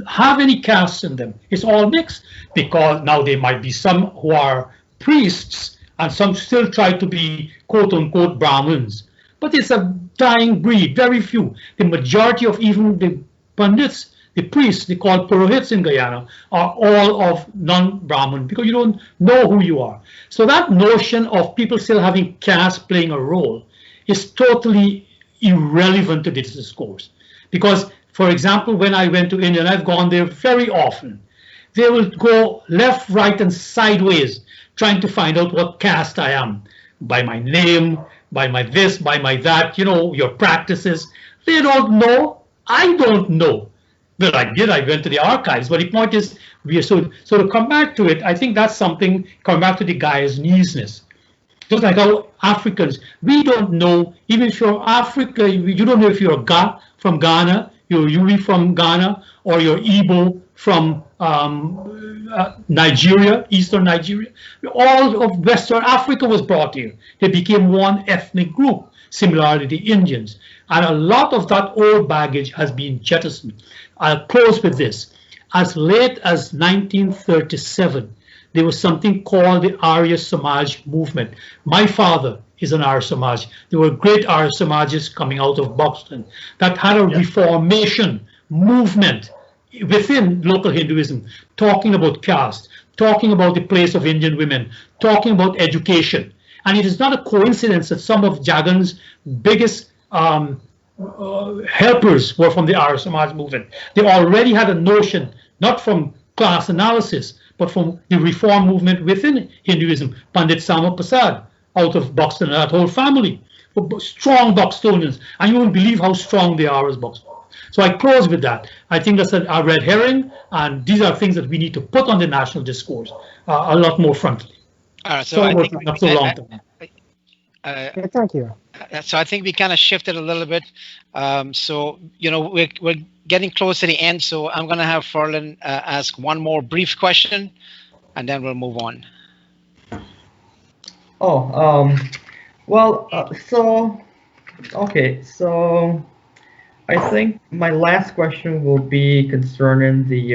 Speaker 2: have any castes in them. It's all mixed, because now there might be some who are priests and some still try to be quote unquote Brahmins. But it's a dying breed, very few. The majority of even the Pandits, the priests, they call Purohits in Guyana, are all of non-Brahmin, because you don't know who you are. So that notion of people still having caste playing a role is totally irrelevant to this discourse. Because, for example, when I went to India, and I've gone there very often, they will go left, right, and sideways, trying to find out what caste I am, by my name, by my this, by my that, you know, your practices. They don't know. I don't know. Well, I did. I went to the archives. But the point is, so to come back to it, I think that's something, come back to the Guyanese-ness. Just like how Africans, we don't know, even if you're Africa, you don't know if you're from Ghana, you're Yuri from Ghana, or you're Igbo from Nigeria, Eastern Nigeria. All of Western Africa was brought here. They became one ethnic group, similarly the Indians. And a lot of that old baggage has been jettisoned. I'll close with this. As late as 1937, there was something called the Arya Samaj movement. My father is an Arya Samaj. There were great Arya Samajes coming out of Boston that had a reformation movement within local Hinduism, talking about caste, talking about the place of Indian women, talking about education. And it is not a coincidence that some of Jagan's biggest helpers were from the Arya Samaj movement. They already had a notion, not from class analysis, but from the reform movement within Hinduism. Pandit Sama Prasad out of Buxton, and that whole family, strong Buxtonians, and you won't believe how strong they are as Buxtonians. So I close with that. I think that's a red herring, and these are things that we need to put on the national discourse a lot more frontally.
Speaker 1: All right, so I think
Speaker 2: not so long term.
Speaker 5: Thank you.
Speaker 1: So I think we kind of shifted a little bit. So, you know, we're getting close to the end. So I'm going to have Ferlin ask one more brief question, and then we'll move on.
Speaker 4: So I think my last question will be concerning the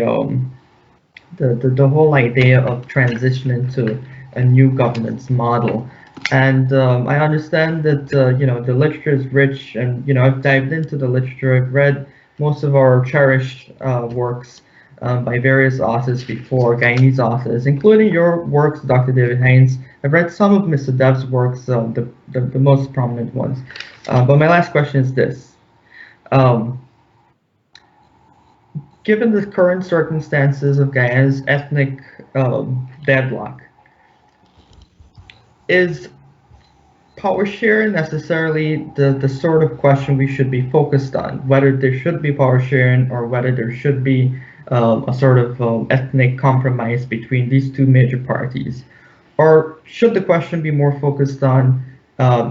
Speaker 4: whole idea of transitioning to a new governance model. And I understand that the literature is rich, and I've dived into the literature. I've read most of our cherished works, by various authors before, Guyanese authors, including your works, Dr. David Hines. I've read some of Mr. Dev's works, the most prominent ones. But my last question is this. Given the current circumstances of Guyana's ethnic deadlock, is power sharing necessarily the sort of question we should be focused on, whether there should be power sharing or whether there should be a sort of ethnic compromise between these two major parties? Or should the question be more focused on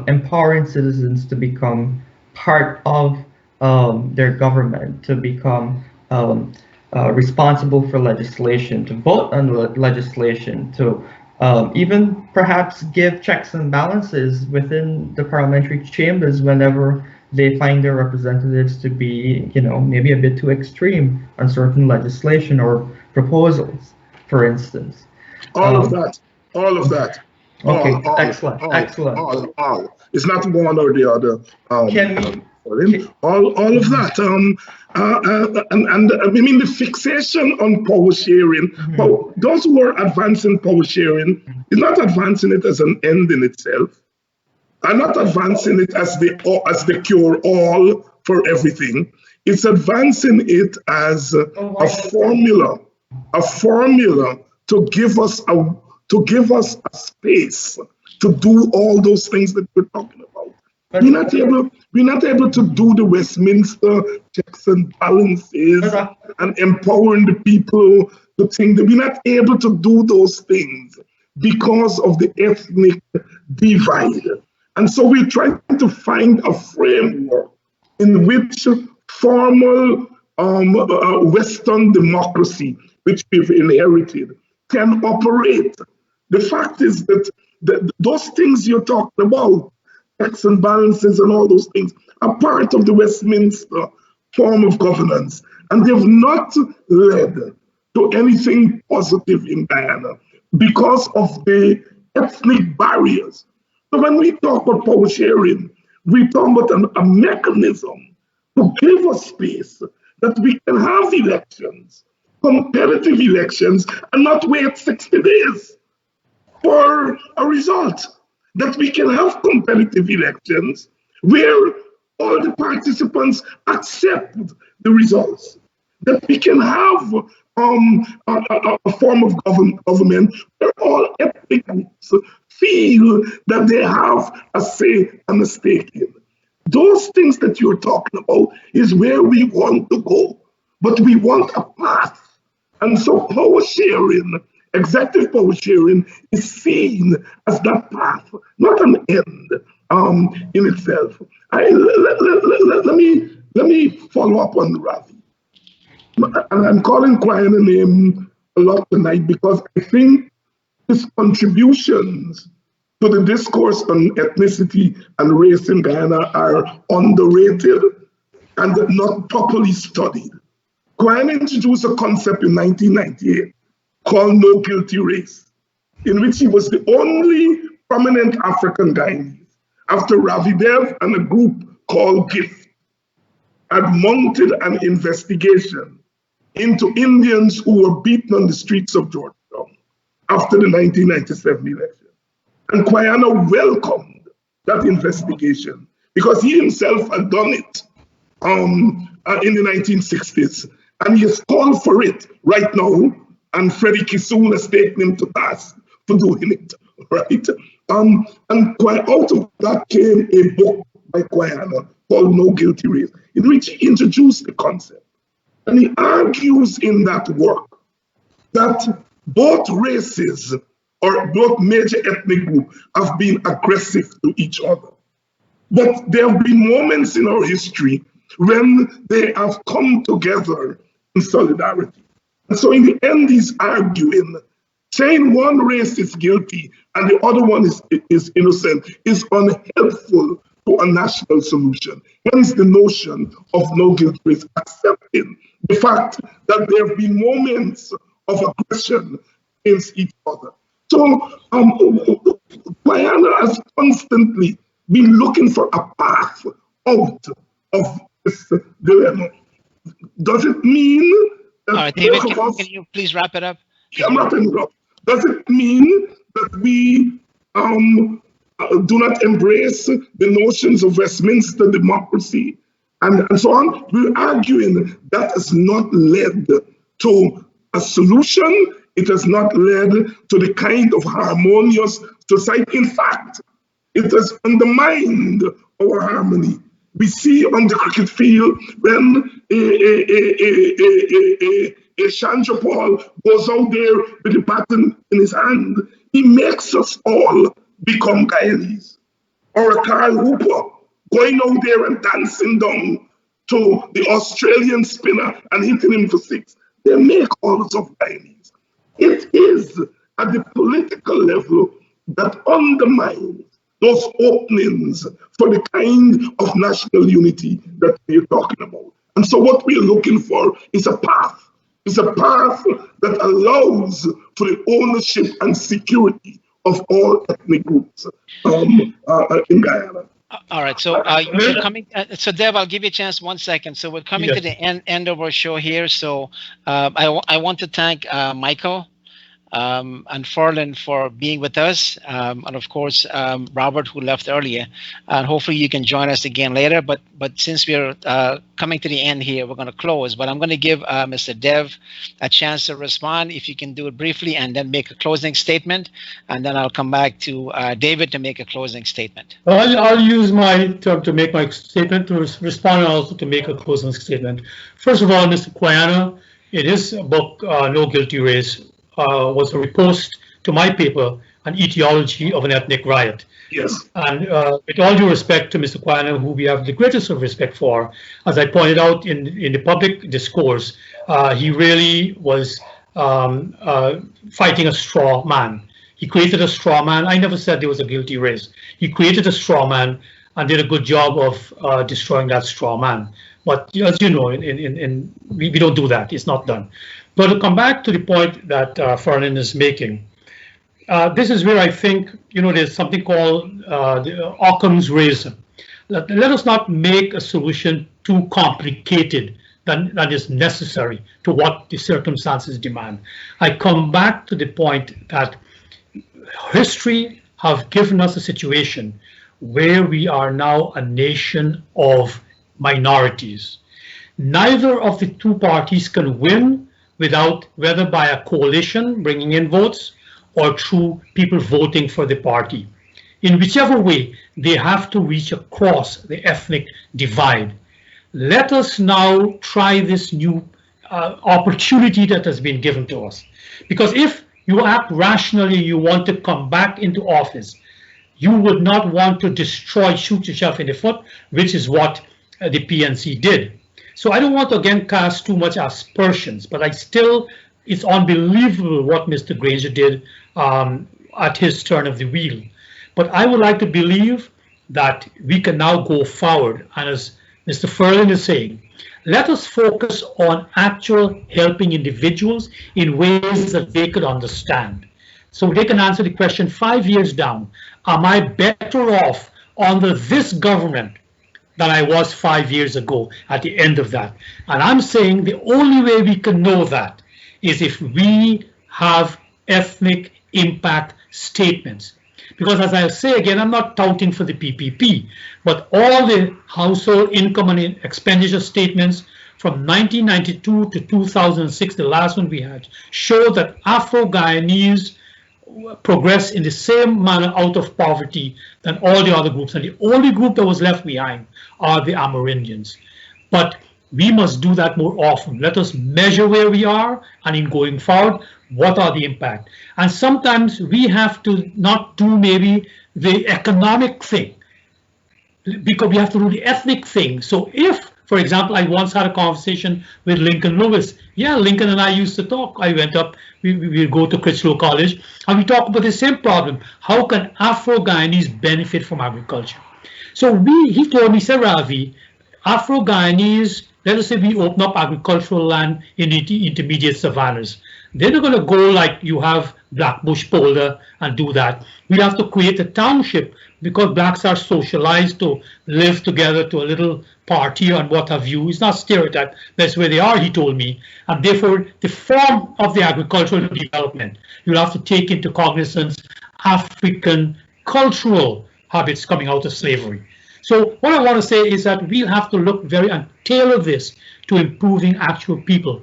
Speaker 4: empowering citizens to become part of their government, to become responsible for legislation, to vote on legislation, to even perhaps give checks and balances within the parliamentary chambers whenever they find their representatives to be, maybe a bit too extreme on certain legislation or proposals, for instance.
Speaker 3: All of that.
Speaker 4: Okay,
Speaker 3: All.
Speaker 4: excellent.
Speaker 3: All. It's not one or the other. All of that. And I mean, the fixation on power sharing, those who are advancing power sharing is not advancing it as an end in itself. I'm not advancing it as the cure all for everything. It's advancing it as a formula to give us a space to do all those things that we're talking about. We're not able to do the Westminster checks and balances and empowering the people to think that we're not able to do those things because of the ethnic divide. And so we're trying to find a framework in which formal Western democracy, which we've inherited, can operate. The fact is that those things you're talking about, checks and balances and all those things, are part of the Westminster form of governance. And they've not led to anything positive in Guyana because of the ethnic barriers. So when we talk about power sharing, we talk about a mechanism to give us space that we can have elections, competitive elections, and not wait 60 days for a result. That we can have competitive elections where all the participants accept the results. That we can have a form of government where all ethnic groups feel that they have a say and a stake in. Those things that you're talking about is where we want to go, but we want a path. And so power sharing, executive power sharing, is seen as that path, not an end in itself. Let me follow up on Ravi. And I'm calling Guyana name a lot tonight because I think his contributions to the discourse on ethnicity and race in Guyana are underrated and not properly studied. Guyana introduced a concept in 1998 called no guilty race, in which he was the only prominent African Guyanese, after Ravi Dev and a group called GIFT had mounted an investigation into Indians who were beaten on the streets of Georgetown after the 1997 election. And Guyana welcomed that investigation because he himself had done it in the 1960s. And he has called for it right now, and Freddie Kisoon has taken him to task for doing it, right? And out of that came a book by Guyana called No Guilty Race, in which he introduced the concept. And he argues in that work that both races or both major ethnic groups have been aggressive to each other. But there have been moments in our history when they have come together in solidarity. And so in the end, he's arguing, saying one race is guilty and the other one is innocent is unhelpful to a national solution. Hence the notion of no guilt race, accepting the fact that there have been moments of aggression against each other. So Guyana has constantly been looking for a path out of this dilemma. Does it mean
Speaker 1: All right, David, can you please wrap it up?
Speaker 3: I'm wrapping it up. Does it mean that we do not embrace the notions of Westminster democracy and so on? We're arguing that has not led to a solution. It has not led to the kind of harmonious society. In fact, it has undermined our harmony. We see on the cricket field when a Chandra Paul goes out there with the baton in his hand, he makes us all become Guyanese. Or a Carl Hooper going out there and dancing down to the Australian spinner and hitting him for six. They make all us of Guyanese. It is at the political level that undermines those openings for the kind of national unity that we're talking about. And so what we're looking for is a path. It's a path that allows for the ownership and security of all ethnic groups in Guyana.
Speaker 1: All right, so we're coming. So Dev, I'll give you a chance. 1 second. So we're coming to the end of our show here. So I want to thank Michael and Ferlin for being with us, and of course Robert, who left earlier. And hopefully you can join us again later. But since we're coming to the end here, we're going to close. But I'm going to give Mr. Dev a chance to respond, if you can do it briefly, and then make a closing statement. And then I'll come back to David to make a closing statement.
Speaker 2: Well, I'll use my term to make my statement, to respond, and also to make a closing statement. First of all, Mr. Quayana, in his book, No Guilty Race, was a repost to my paper, An Etiology of an Ethnic Riot.
Speaker 3: Yes.
Speaker 2: And with all due respect to Mr. Quayana, who we have the greatest of respect for, as I pointed out in the public discourse, he really was fighting a straw man. He created a straw man. I never said there was a guilty race. He created a straw man and did a good job of destroying that straw man. But as you know, we don't do that. It's not done. But to come back to the point that Ferlin is making, this is where I think, there's something called the Occam's razor. Let us not make a solution too complicated than is necessary to what the circumstances demand. I come back to the point that history have given us a situation where we are now a nation of minorities. Neither of the two parties can win without, whether by a coalition bringing in votes or through people voting for the party. In whichever way, they have to reach across the ethnic divide. Let us now try this new opportunity that has been given to us. Because if you act rationally, you want to come back into office, you would not want to shoot yourself in the foot, which is what the PNC did. So I don't want to again cast too much aspersions, but it's unbelievable what Mr. Granger did at his turn of the wheel. But I would like to believe that we can now go forward. And as Mr. Ferlin is saying, let us focus on actual helping individuals in ways that they could understand. So they can answer the question 5 years down, am I better off under this government than I was 5 years ago at the end of that? And I'm saying the only way we can know that is if we have ethnic impact statements. Because as I say again, I'm not touting for the PPP, but all the household income and expenditure statements from 1992 to 2006, the last one we had, show that Afro-Guyanese progress in the same manner out of poverty than all the other groups. And the only group that was left behind are the Amerindians. But we must do that more often. Let us measure where we are, and in going forward, what are the impact? And sometimes we have to not do maybe the economic thing, because we have to do the ethnic thing. So if, for example, I once had a conversation with Lincoln Lewis. Yeah, Lincoln and I used to talk. I went up, we go to Critchlow College, and we talk about the same problem. How can Afro-Guyanese benefit from agriculture? So he told me, said Ravi, Afro-Guyanese, let us say we open up agricultural land in the intermediate savannas. They're not going to go like you have Blackbush Polder and do that. We have to create a township because blacks are socialized to live together to a little party and what have you. It's not stereotype. That's where they are, he told me. And therefore, the form of the agricultural development, you'll have to take into cognizance African cultural habits coming out of slavery. So what I want to say is that we'll have to look very and tailor this to improving actual people.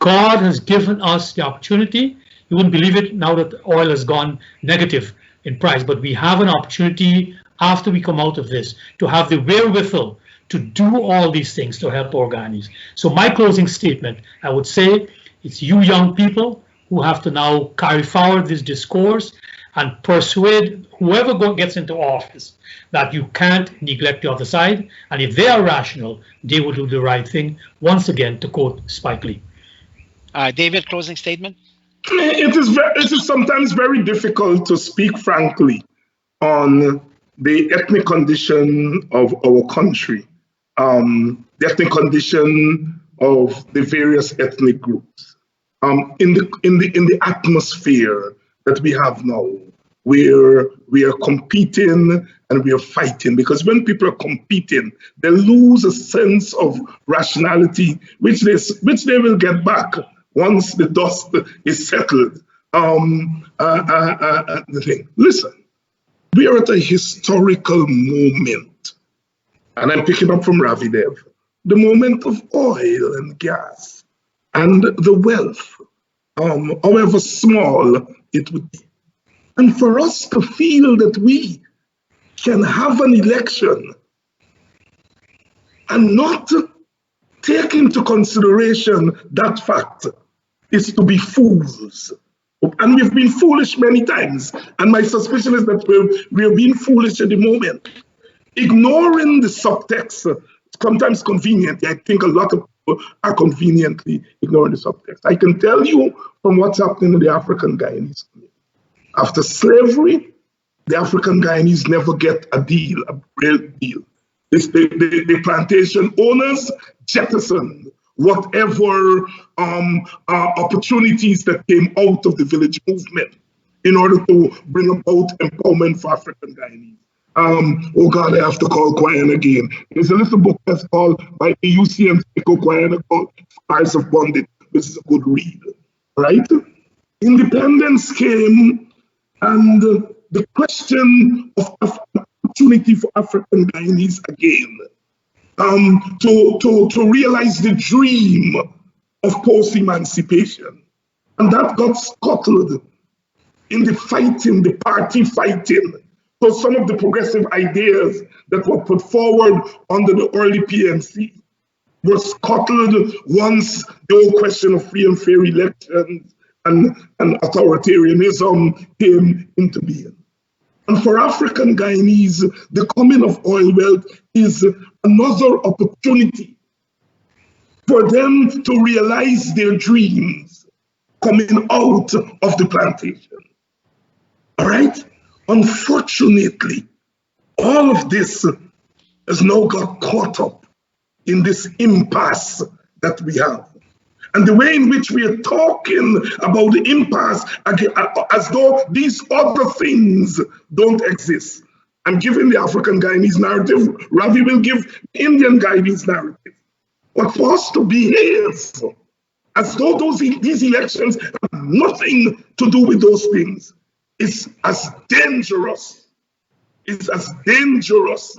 Speaker 2: God has given us the opportunity. You wouldn't believe it now that oil has gone negative in price, but we have an opportunity after we come out of this to have the wherewithal to do all these things to help our Ghanaians. So my closing statement, I would say, it's you young people who have to now carry forward this discourse and persuade whoever gets into office that you can't neglect the other side. And if they are rational, they will do the right thing. Once again, to quote Spike Lee.
Speaker 1: David, closing statement?
Speaker 3: It is sometimes very difficult to speak frankly on the ethnic condition of our country, the ethnic condition of the various ethnic groups. In the atmosphere that we have now, where we are competing and we are fighting, because when people are competing, they lose a sense of rationality, which they will get back once the dust is settled. The thing. Listen, we are at a historical moment, and I'm picking up from Ravidev, the moment of oil and gas and the wealth, however small it would be. And for us to feel that we can have an election and not take into consideration that fact is to be fools. And we've been foolish many times. And my suspicion is that we're being foolish at the moment. Ignoring the subtext, sometimes convenient. I think a lot of people are conveniently ignoring the subtext. I can tell you from what's happening in the African Guyanese community. After slavery, the African Guyanese never get a deal, a real deal. The plantation owners jettison whatever opportunities that came out of the village movement in order to bring about empowerment for African Guyanese. Oh God, I have to call Kwayan again. There's a little book that's called by the UCM Kwayan called Scars of Bondage, which is a good read, right? Independence came, and the question of opportunity for African Guyanese again, to realize the dream of post-emancipation. And that got scuttled in the fighting, the party fighting. So some of the progressive ideas that were put forward under the early PNC were scuttled once the whole question of free and fair elections and authoritarianism came into being. And for African Guyanese, the coming of oil wealth is another opportunity for them to realize their dreams coming out of the plantation. All right? Unfortunately, all of this has now got caught up in this impasse that we have. And the way in which we are talking about the impasse as though these other things don't exist. I'm giving the African Guyanese narrative, Ravi will give Indian Guyanese narrative. But for us to behave as though these elections have nothing to do with those things is as dangerous. It's as dangerous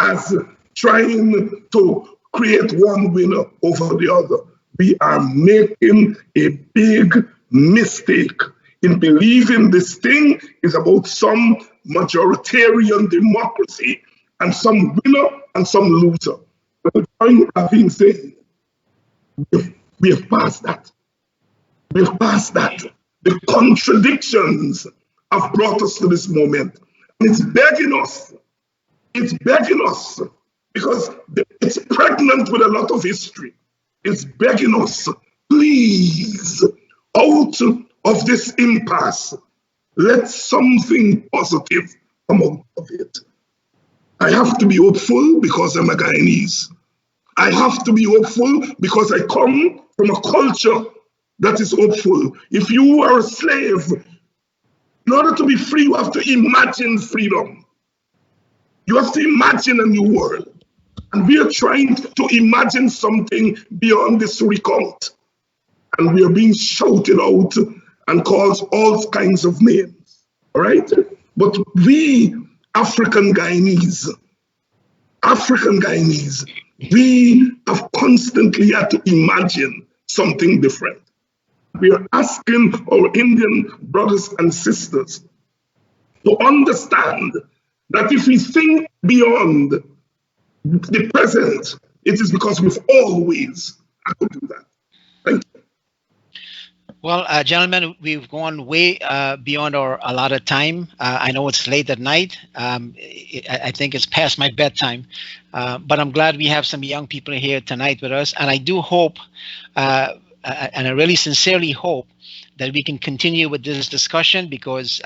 Speaker 3: as trying to create one winner over the other. We are making a big mistake in believing this thing is about some majoritarian democracy and some winner and some loser. But the point I've been saying, we have passed that. We've passed that. The contradictions have brought us to this moment. And it's begging us because it's pregnant with a lot of history. It's begging us, please, out of this impasse, let something positive come out of it. I have to be hopeful because I'm a Guyanese. I have to be hopeful because I come from a culture that is hopeful. If you are a slave, in order to be free, you have to imagine freedom. You have to imagine a new world. And we are trying to imagine something beyond this recount. And we are being shouted out and called all kinds of names. All right? But we, African Guyanese, we have constantly had to imagine something different. We are asking our Indian brothers and sisters to understand that if we think beyond the present, it is because we've always had to do that. Thank you.
Speaker 1: Well, gentlemen, we've gone way beyond our allotted time. I know it's late at night. I think it's past my bedtime, but I'm glad we have some young people here tonight with us. And I do hope, and I really sincerely hope, that we can continue with this discussion, because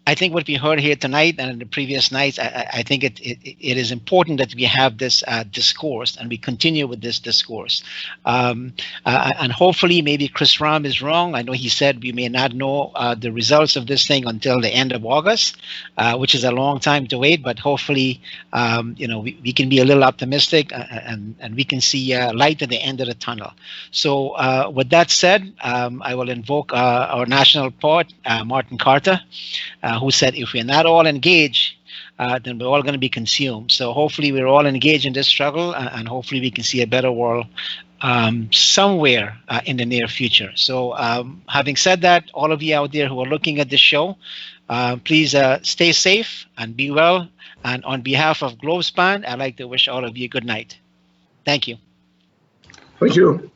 Speaker 1: I think what we heard here tonight and in the previous nights, I think it is important that we have this discourse and we continue with this discourse. And hopefully, maybe Chris Ram is wrong. I know he said we may not know the results of this thing until the end of August, which is a long time to wait. But hopefully, we can be a little optimistic and we can see light at the end of the tunnel. So with that said, I will invoke our national poet, Martin Carter, who said, if we're not all engaged, then we're all going to be consumed. So hopefully we're all engaged in this struggle, and hopefully we can see a better world somewhere in the near future. So having said that, all of you out there who are looking at this show, please stay safe and be well. And on behalf of Globespan, I'd like to wish all of you good night. Thank you.
Speaker 3: Thank you.